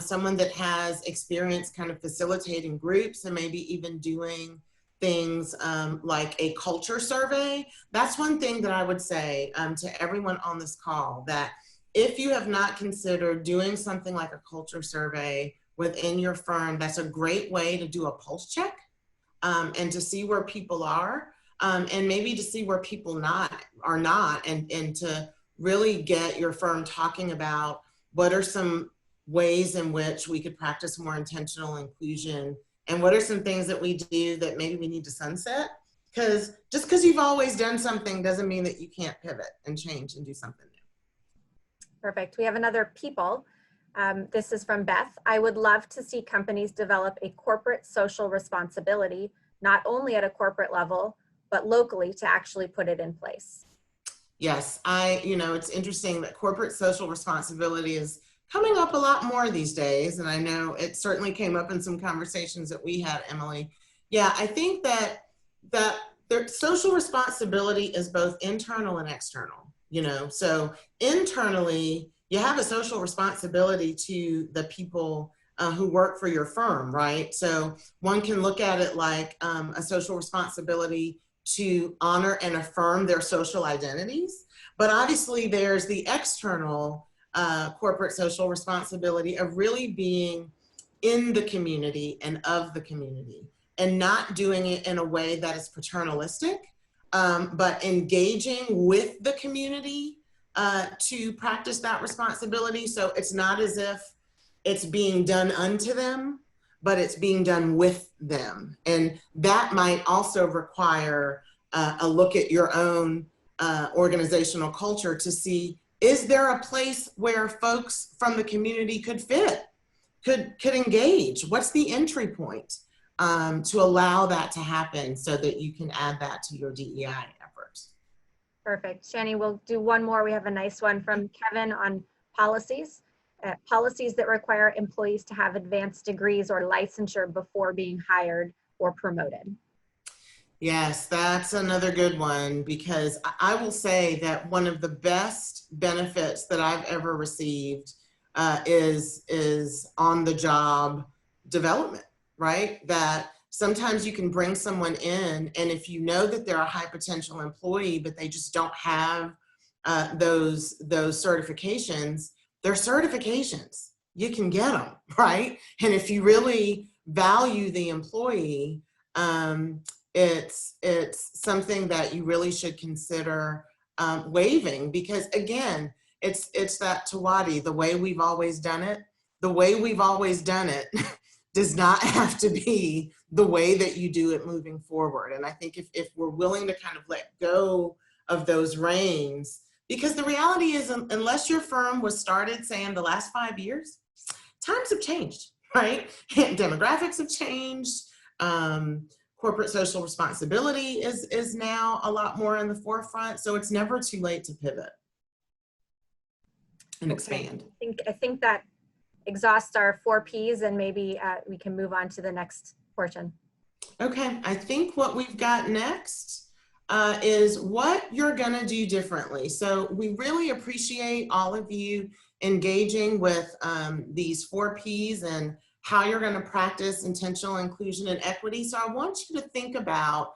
Someone that has experience kind of facilitating groups and maybe even doing things like a culture survey. That's one thing that I would say to everyone on this call, that if you have not considered doing something like a culture survey within your firm, that's a great way to do a pulse check and to see where people are and maybe to see where people are not and to really get your firm talking about what are some ways in which we could practice more intentional inclusion, and what are some things that we do that maybe we need to sunset? Because just because you've always done something doesn't mean that you can't pivot and change and do something new. Perfect. We have another people. This is from Beth. I would love to see companies develop a corporate social responsibility, not only at a corporate level, but locally to actually put it in place. Yes, it's interesting that corporate social responsibility is coming up a lot more these days. And I know it certainly came up in some conversations that we had, Emily. Yeah, I think that their social responsibility is both internal and external, So internally, you have a social responsibility to the people who work for your firm, right? So one can look at it like a social responsibility to honor and affirm their social identities. But obviously there's the external corporate social responsibility of really being in the community and of the community, and not doing it in a way that is paternalistic, but engaging with the community to practice that responsibility. So it's not as if it's being done unto them, but it's being done with them. And that might also require a look at your own organizational culture to see, is there a place where folks from the community could fit, could engage? What's the entry point to allow that to happen so that you can add that to your DEI efforts? Perfect. Shani, we'll do one more. We have a nice one from Kevin on policies. Policies that require employees to have advanced degrees or licensure before being hired or promoted. Yes, that's another good one, because I will say that one of the best benefits that I've ever received is on the job development, right? That sometimes you can bring someone in, and if you know that they're a high potential employee, but they just don't have those certifications, they're certifications. You can get them, right? And if you really value the employee, it's something that you really should consider waiving, because again, it's that Tawadi, the way we've always done it. The way we've always done it does not have to be the way that you do it moving forward. And I think if we're willing to kind of let go of those reins, because the reality is, unless your firm was started, say, in the last 5 years, times have changed, right? Demographics have changed. Corporate social responsibility is now a lot more in the forefront. So it's never too late to pivot and expand. I think that exhausts our 4 Ps, and maybe we can move on to the next portion. Okay, I think what we've got next is what you're gonna do differently. So we really appreciate all of you engaging with these 4 Ps and how you're gonna practice intentional inclusion and equity. So I want you to think about,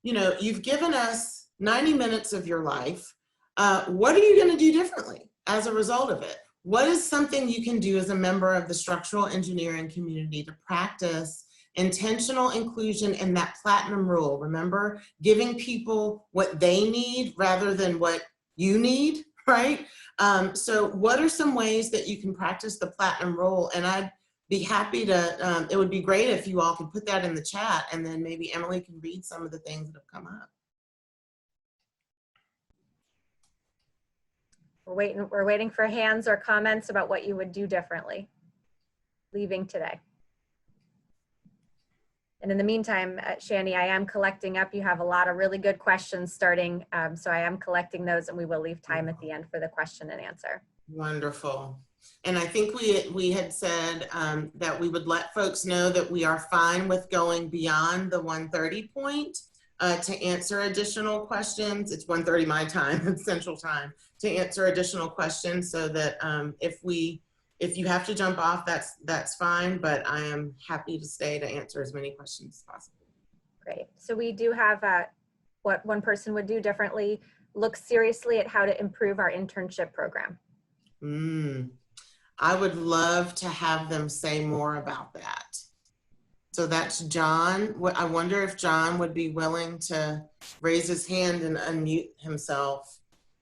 you've given us 90 minutes of your life. What are you gonna do differently as a result of it? What is something you can do as a member of the structural engineering community to practice intentional inclusion and that platinum rule? Remember, giving people what they need rather than what you need, right? So what are some ways that you can practice the platinum rule? And I'd be happy to, it would be great if you all could put that in the chat, and then maybe Emily can read some of the things that have come up. We're waiting for hands or comments about what you would do differently leaving today. And in the meantime, Shani, I am collecting up. You have a lot of really good questions starting. So I am collecting those, and we will leave time at the end for the question and answer. Wonderful. And I think we had said that we would let folks know that we are fine with going beyond the 1:30 point to answer additional questions. It's 1:30 my time, it's Central Time, to answer additional questions, so that if you have to jump off, that's fine, but I am happy to stay to answer as many questions as possible. Great. So we do have what one person would do differently: look seriously at how to improve our internship program. I would love to have them say more about that. So that's John. I wonder if John would be willing to raise his hand and unmute himself.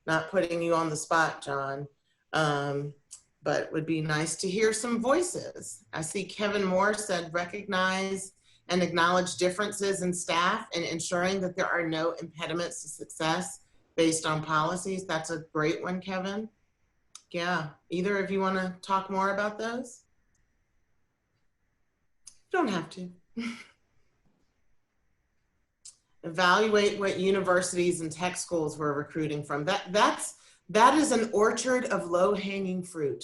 Not putting you on the spot, John. But it would be nice to hear some voices. I see Kevin Moore said, recognize and acknowledge differences in staff and ensuring that there are no impediments to success based on policies. That's a great one, Kevin. Yeah, either of you want to talk more about those? You don't have to. Evaluate what universities and tech schools we're recruiting from. That is an orchard of low-hanging fruit.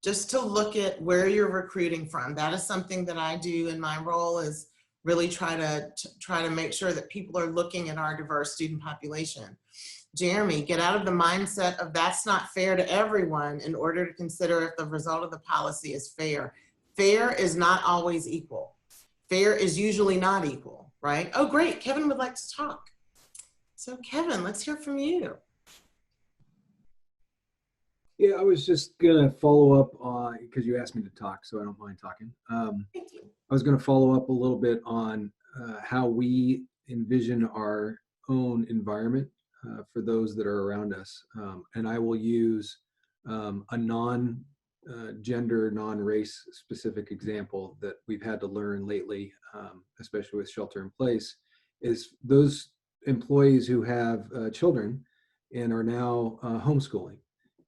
Just to look at where you're recruiting from. That is something that I do in my role, is really try to make sure that people are looking at our diverse student population. Jeremy, get out of the mindset of that's not fair to everyone in order to consider if the result of the policy is fair. Fair is not always equal. Fair is usually not equal, right? Oh, great, Kevin would like to talk. So Kevin, let's hear from you. Yeah, I was just gonna follow up on, because you asked me to talk, so I don't mind talking. Thank you. I was gonna follow up a little bit on how we envision our own environment for those that are around us. And I will use a non-gender, non-race specific example that we've had to learn lately, especially with shelter in place, is those employees who have children and are now homeschooling.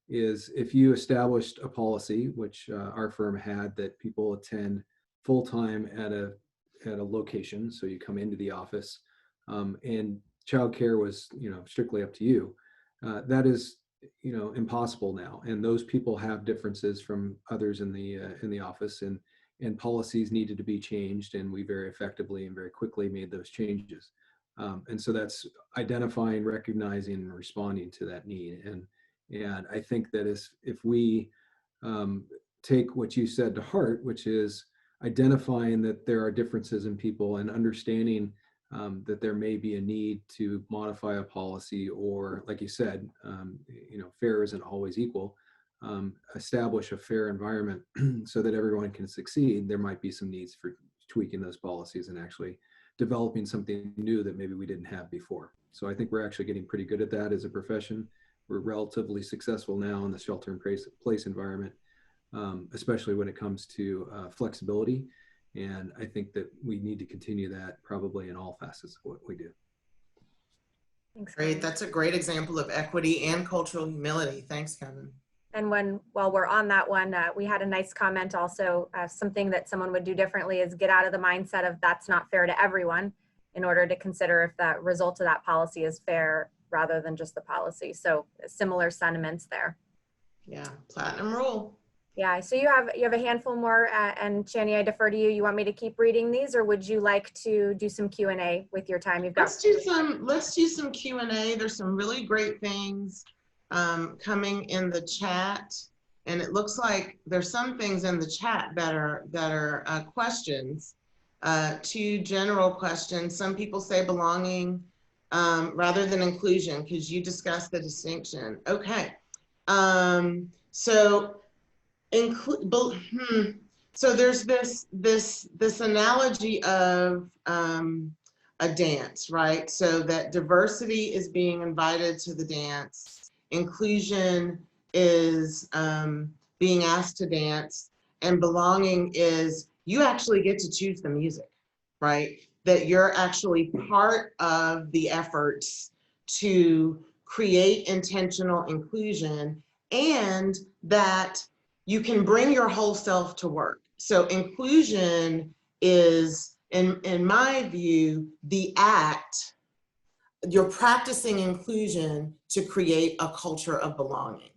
Is if you established a policy, which our firm had, that people attend full-time at a location, so you come into the office, and childcare was strictly up to you. That is impossible now, and those people have differences from others in the office, and policies needed to be changed, and we very effectively and very quickly made those changes. And so that's identifying, recognizing, and responding to that need. And I think that if we take what you said to heart, which is identifying that there are differences in people and understanding that there may be a need to modify a policy, or like you said, fair isn't always equal. Establish a fair environment so that everyone can succeed. There might be some needs for tweaking those policies and actually developing something new that maybe we didn't have before. So I think we're actually getting pretty good at that as a profession. We're relatively successful now in the shelter-in-place environment, especially when it comes to flexibility. And I think that we need to continue that probably in all facets of what we do. Thanks, Great. Kevin. That's a great example of equity and cultural humility. Thanks, Kevin. And while we're on that one, we had a nice comment also. Something that someone would do differently is get out of the mindset of that's not fair to everyone, in order to consider if the result of that policy is fair rather than just the policy. So similar sentiments there. Yeah, platinum rule. Yeah, so you have a handful more, and Shani, I defer to you. You want me to keep reading these, or would you like to do some Q&A with your time? You've got. Let's do some Q&A. There's some really great things coming in the chat, and it looks like there's some things in the chat that are questions, 2 general questions. Some people say belonging rather than inclusion. Could you discuss the distinction? Okay, so there's this analogy of a dance, right? So that diversity is being invited to the dance, inclusion is being asked to dance, and belonging is you actually get to choose the music, right? That you're actually part of the efforts to create intentional inclusion, and that you can bring your whole self to work. So inclusion is, in my view, the act. You're practicing inclusion to create a culture of belonging.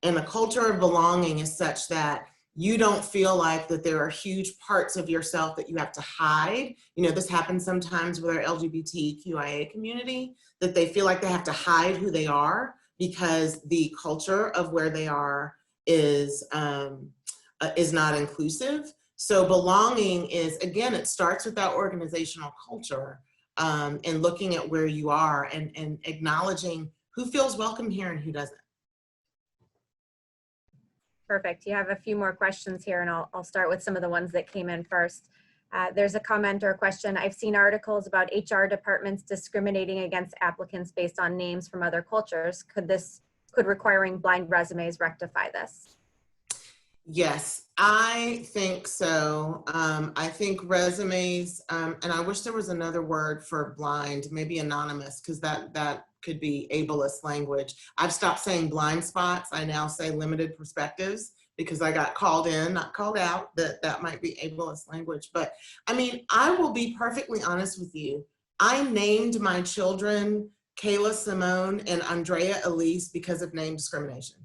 And a culture of belonging is such that you don't feel like that there are huge parts of yourself that you have to hide. You know, this happens sometimes with our LGBTQIA community, that they feel like they have to hide who they are because the culture of where they are is not inclusive. So belonging is, again, it starts with that organizational culture, and looking at where you are and acknowledging who feels welcome here and who doesn't. Perfect. You have a few more questions here, and I'll start with some of the ones that came in first. There's a comment or a question. I've seen articles about HR departments discriminating against applicants based on names from other cultures. Could requiring blind resumes rectify this? Yes, I think so. I think resumes, and I wish there was another word for blind, maybe anonymous, because that could be ableist language. I've stopped saying blind spots. I now say limited perspectives, because I got called in, not called out, that might be ableist language. But I mean, I will be perfectly honest with you. I named my children Kayla Simone and Andrea Elise because of name discrimination.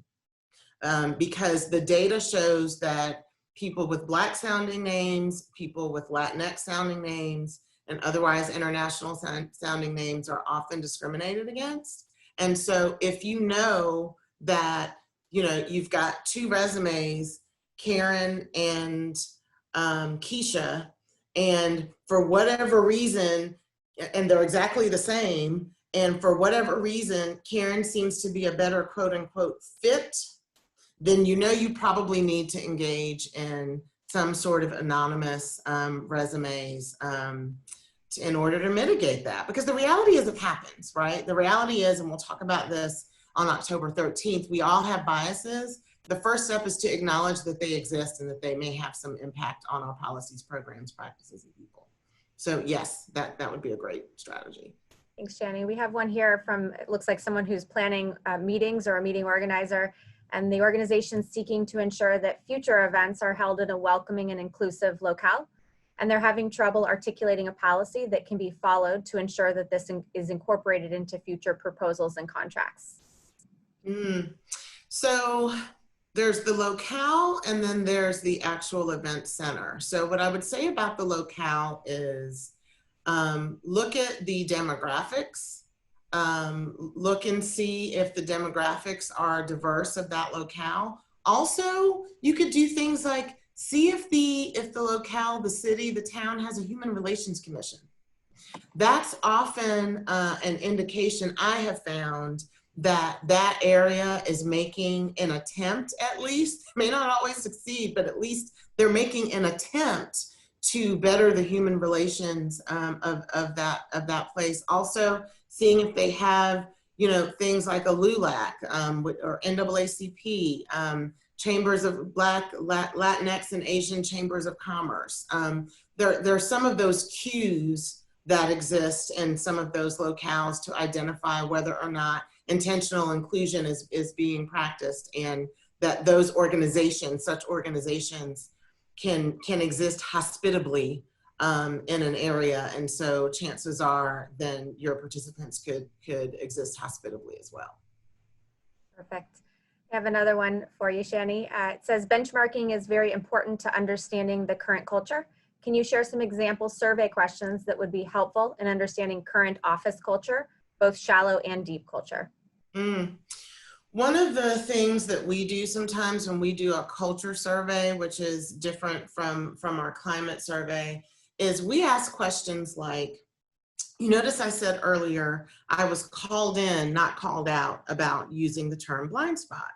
Because the data shows that people with Black sounding names, people with Latinx sounding names, and otherwise international sounding names are often discriminated against. And so if you know that, you know, you've got 2 resumes, Karen and Keisha, and for whatever reason, and they're exactly the same, and for whatever reason, Karen seems to be a better quote unquote fit, then you know you probably need to engage in some sort of anonymous resumes in order to mitigate that. Because the reality is it happens, right? The reality is, and we'll talk about this on October 13th, we all have biases. The first step is to acknowledge that they exist and that they may have some impact on our policies, programs, practices, and people. So yes, that would be a great strategy. Thanks, Shani. We have one here from, it looks like someone who's planning meetings or a meeting organizer, and the organization seeking to ensure that future events are held in a welcoming and inclusive locale. And they're having trouble articulating a policy that can be followed to ensure that this is incorporated into future proposals and contracts. So there's the locale, and then there's the actual event center. So what I would say about the locale is look at the demographics. Look and see if the demographics are diverse of that locale. Also, you could do things like see if the locale, the city, the town has a human relations commission. That's often an indication I have found that that area is making an attempt, at least, may not always succeed, but at least they're making an attempt to better the human relations of that place. Also, seeing if they have, you know, things like a LULAC or NAACP, chambers of Black, Latinx, and Asian chambers of commerce. There are some of those cues that exist in some of those locales to identify whether or not intentional inclusion is being practiced, and that those organizations, such organizations, can exist hospitably in an area. And so chances are then your participants could exist hospitably as well. Perfect. I have another one for you, Shani. It says benchmarking is very important to understanding the current culture. Can you share some example survey questions that would be helpful in understanding current office culture, both shallow and deep culture? One of the things that we do sometimes when we do a culture survey, which is different from our climate survey, is we ask questions like, you notice I said earlier, I was called in, not called out, about using the term blind spot.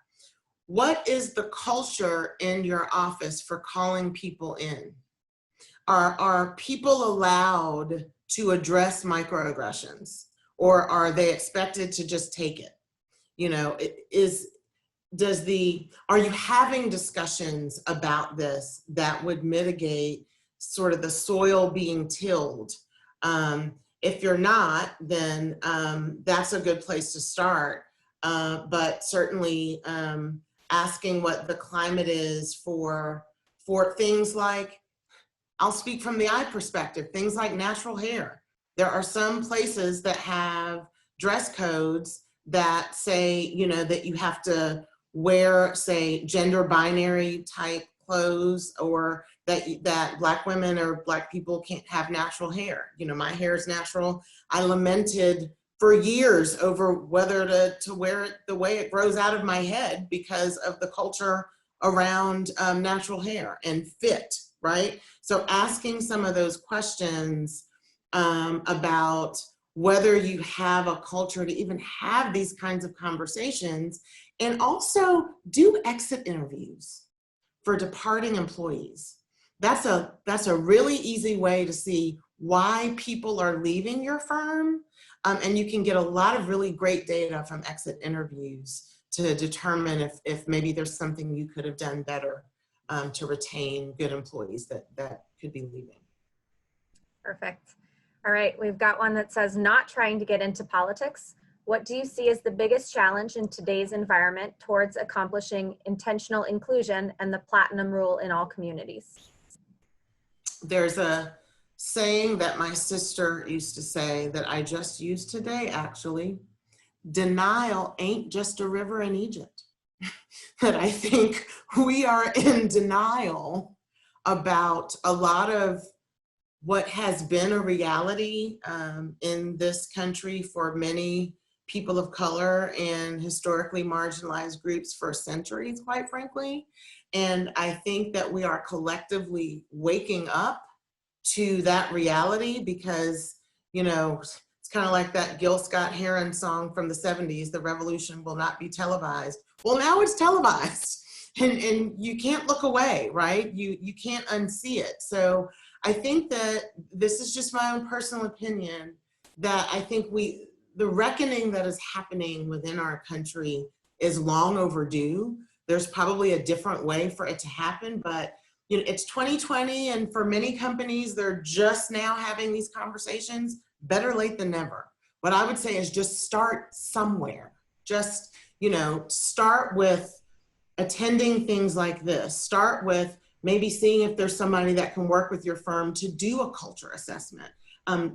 What is the culture in your office for calling people in? Are people allowed to address microaggressions, or are they expected to just take it? You know, are you having discussions about this that would mitigate sort of the soil being tilled? If you're not, then that's a good place to start. But certainly asking what the climate is for things like, I'll speak from the eye perspective, things like natural hair. There are some places that have dress codes that say, you know, that you have to wear, say, gender binary type clothes, or that Black women or Black people can't have natural hair. You know, my hair is natural. I lamented for years over whether to wear it the way it grows out of my head because of the culture around natural hair and fit, right? So asking some of those questions about whether you have a culture to even have these kinds of conversations, and also do exit interviews for departing employees. That's a really easy way to see why people are leaving your firm. And you can get a lot of really great data from exit interviews to determine if maybe there's something you could have done better to retain good employees that could be leaving. Perfect. All right, we've got one that says, not trying to get into politics. What do you see as the biggest challenge in today's environment towards accomplishing intentional inclusion and the platinum rule in all communities? There's a saying that my sister used to say that I just used today, actually. Denial ain't just a river in Egypt. That I think we are in denial about a lot of what has been a reality in this country for many people of color and historically marginalized groups for centuries, quite frankly. And I think that we are collectively waking up to that reality because, you know, it's kind of like that Gil Scott-Heron song from the 70s, "The revolution will not be televised." Well, now it's televised, and you can't look away, right? You can't unsee it. So I think that this is just my own personal opinion, that I think the reckoning that is happening within our country is long overdue. There's probably a different way for it to happen, but you know, it's 2020, and for many companies, they're just now having these conversations. Better late than never. What I would say is just start somewhere. Just, you know, start with attending things like this. Start with maybe seeing if there's somebody that can work with your firm to do a culture assessment.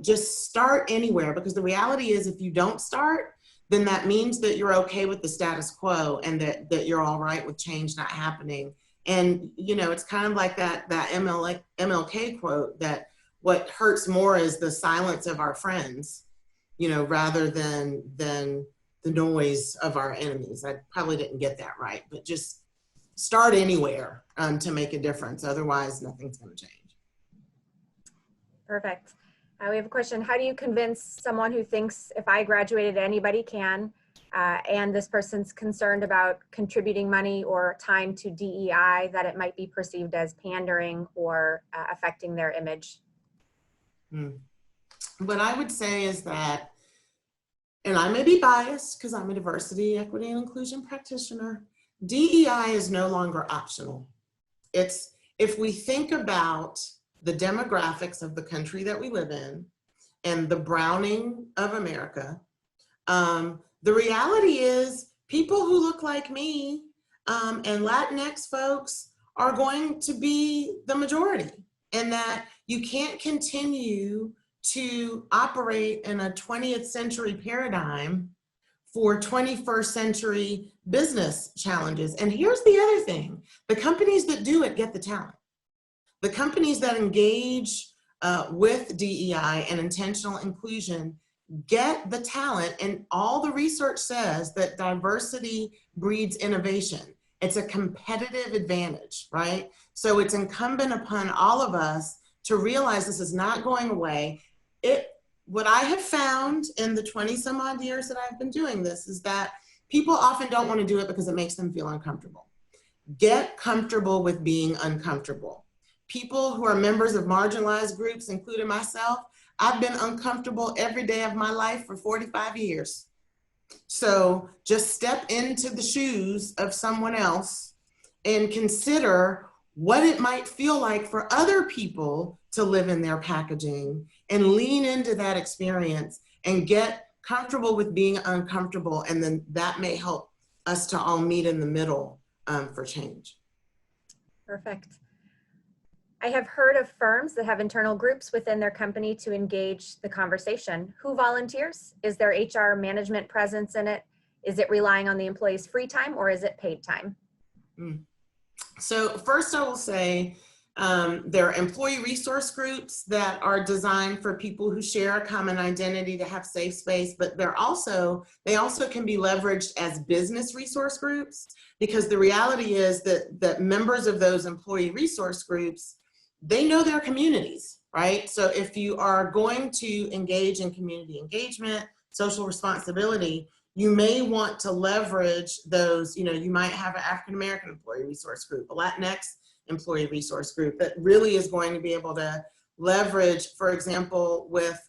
Just start anywhere, because the reality is if you don't start, then that means that you're okay with the status quo and that you're all right with change not happening. And, you know, it's kind of like that MLK quote, that what hurts more is the silence of our friends, you know, rather than the noise of our enemies. I probably didn't get that right, but just start anywhere to make a difference. Otherwise, nothing's going to change. Perfect. We have a question. How do you convince someone who thinks if I graduated, anybody can, and this person's concerned about contributing money or time to DEI, that it might be perceived as pandering or affecting their image? What I would say is that, and I may be biased because I'm a diversity, equity, and inclusion practitioner, DEI is no longer optional. It's, if we think about the demographics of the country that we live in and the browning of America, the reality is people who look like me and Latinx folks are going to be the majority, and that you can't continue to operate in a 20th century paradigm for 21st century business challenges. And here's the other thing, the companies that do it get the talent. The companies that engage with DEI and intentional inclusion get the talent, and all the research says that diversity breeds innovation. It's a competitive advantage, right? So it's incumbent upon all of us to realize this is not going away. What I have found in the 20 some odd years that I've been doing this is that people often don't want to do it because it makes them feel uncomfortable. Get comfortable with being uncomfortable. People who are members of marginalized groups, including myself, I've been uncomfortable every day of my life for 45 years. So just step into the shoes of someone else and consider what it might feel like for other people to live in their packaging, and lean into that experience and get comfortable with being uncomfortable. And then that may help us to all meet in the middle for change. Perfect. I have heard of firms that have internal groups within their company to engage the conversation. Who volunteers? Is there HR management presence in it? Is it relying on the employee's free time, or is it paid time? So first I will say, there are employee resource groups that are designed for people who share a common identity to have safe space, but they also can be leveraged as business resource groups, because the reality is that members of those employee resource groups, they know their communities, right? So if you are going to engage in community engagement, social responsibility, you may want to leverage those, you might have an African-American employee resource group, a Latinx employee resource group that really is going to be able to leverage, for example, with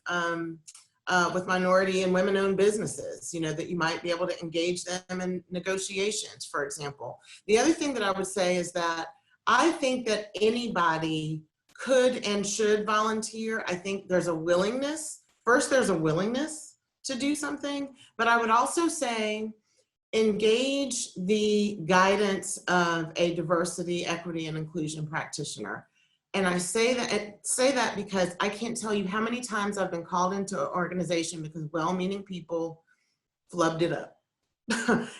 minority and women-owned businesses, that you might be able to engage them in negotiations, for example. The other thing that I would say is that I think that anybody could and should volunteer. I think there's a willingness. First, there's a willingness to do something, but I would also say engage the guidance of a diversity, equity, and inclusion practitioner. And I say that because I can't tell you how many times I've been called into an organization because well-meaning people flubbed it up.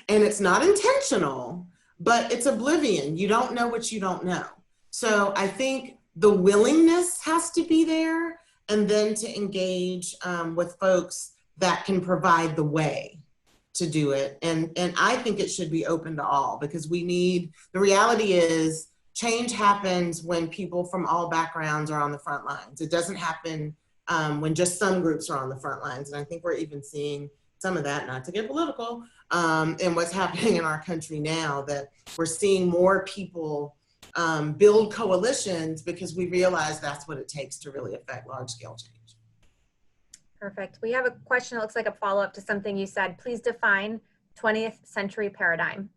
And it's not intentional, but it's oblivion. You don't know what you don't know. So I think the willingness has to be there, and then to engage with folks that can provide the way to do it. And I think it should be open to all, because the reality is change happens when people from all backgrounds are on the front lines. It doesn't happen when just some groups are on the front lines. And I think we're even seeing some of that, not to get political, in what's happening in our country now, that we're seeing more people build coalitions because we realize that's what it takes to really affect large scale change. Perfect. We have a question that looks like a follow-up to something you said. Please define 20th century paradigm.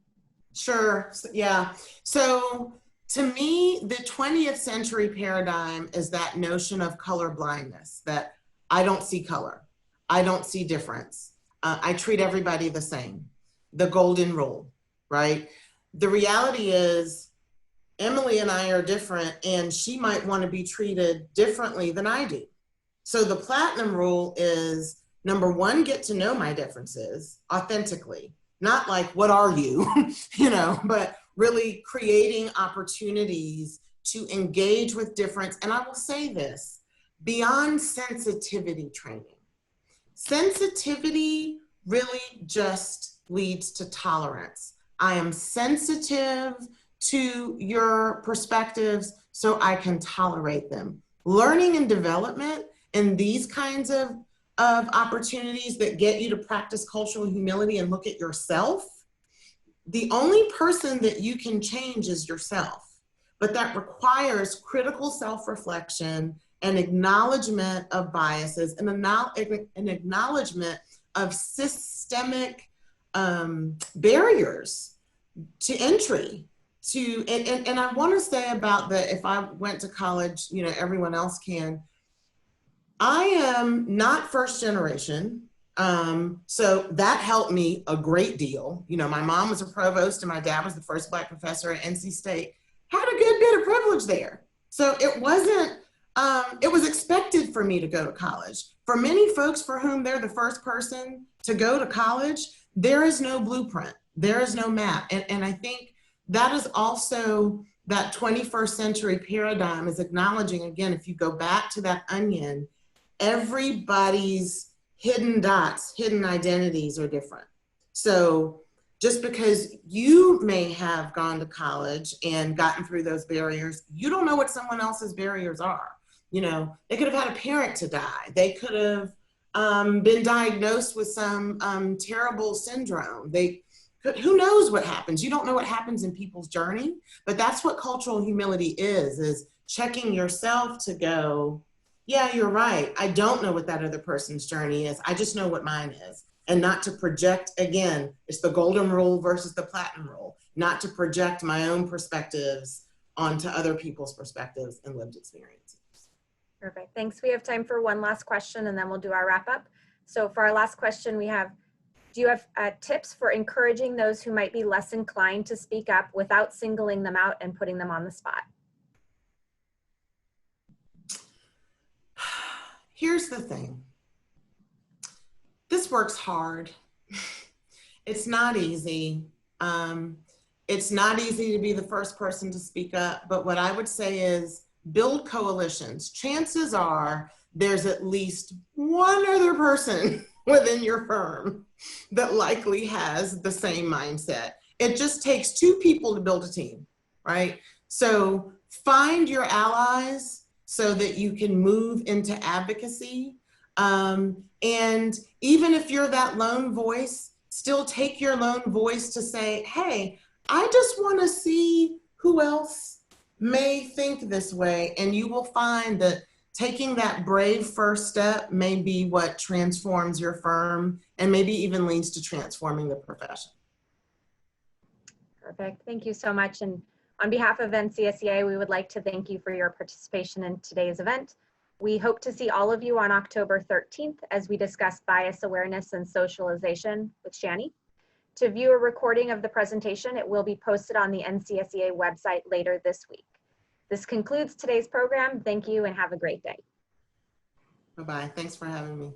Sure. Yeah. So to me, the 20th century paradigm is that notion of color blindness, that I don't see color. I don't see difference. I treat everybody the same. The golden rule, right? The reality is Emily and I are different, and she might want to be treated differently than I do. So the platinum rule is, number one, get to know my differences authentically, not like, what are you, but really creating opportunities to engage with difference. And I will say this, beyond sensitivity training. Sensitivity really just leads to tolerance. I am sensitive to your perspectives so I can tolerate them. Learning and development in these kinds of opportunities that get you to practice cultural humility and look at yourself, the only person that you can change is yourself. But that requires critical self-reflection and acknowledgement of biases and an acknowledgement of systemic barriers to entry. And I want to say about if I went to college, you know, everyone else can. I am not first generation. So that helped me a great deal. You know, my mom was a provost and my dad was the first Black professor at NC State. Had a good bit of privilege there. So it wasn't, it was expected for me to go to college. For many folks for whom they're the first person to go to college, there is no blueprint. There is no map. And I think that is also that 21st century paradigm is acknowledging, again, if you go back to that onion, everybody's hidden dots, hidden identities are different. So just because you may have gone to college and gotten through those barriers, you don't know what someone else's barriers are. You know, they could have had a parent to die. They could have been diagnosed with some terrible syndrome. Who knows what happens? You don't know what happens in people's journey, but that's what cultural humility is checking yourself to go, yeah, you're right. I don't know what that other person's journey is. I just know what mine is. And not to project, again, it's the golden rule versus the platinum rule, not to project my own perspectives onto other people's perspectives and lived experiences. Perfect. Thanks. We have time for one last question and then we'll do our wrap up. So for our last question, we have, do you have tips for encouraging those who might be less inclined to speak up without singling them out and putting them on the spot? Here's the thing. This works hard. It's not easy. It's not easy to be the first person to speak up, but what I would say is build coalitions. Chances are there's at least one other person within your firm that likely has the same mindset. It just takes two people to build a team, right? So find your allies so that you can move into advocacy. And even if you're that lone voice, still take your lone voice to say, hey, I just want to see who else may think this way. And you will find that taking that brave first step may be what transforms your firm and maybe even leads to transforming the profession. Perfect. Thank you so much. And on behalf of NCSEA, we would like to thank you for your participation in today's event. We hope to see all of you on October 13th as we discuss bias awareness and socialization with Shani. To view a recording of the presentation, it will be posted on the NCSEA website later this week. This concludes today's program. Thank you and have a great day. Bye-bye. Thanks for having me.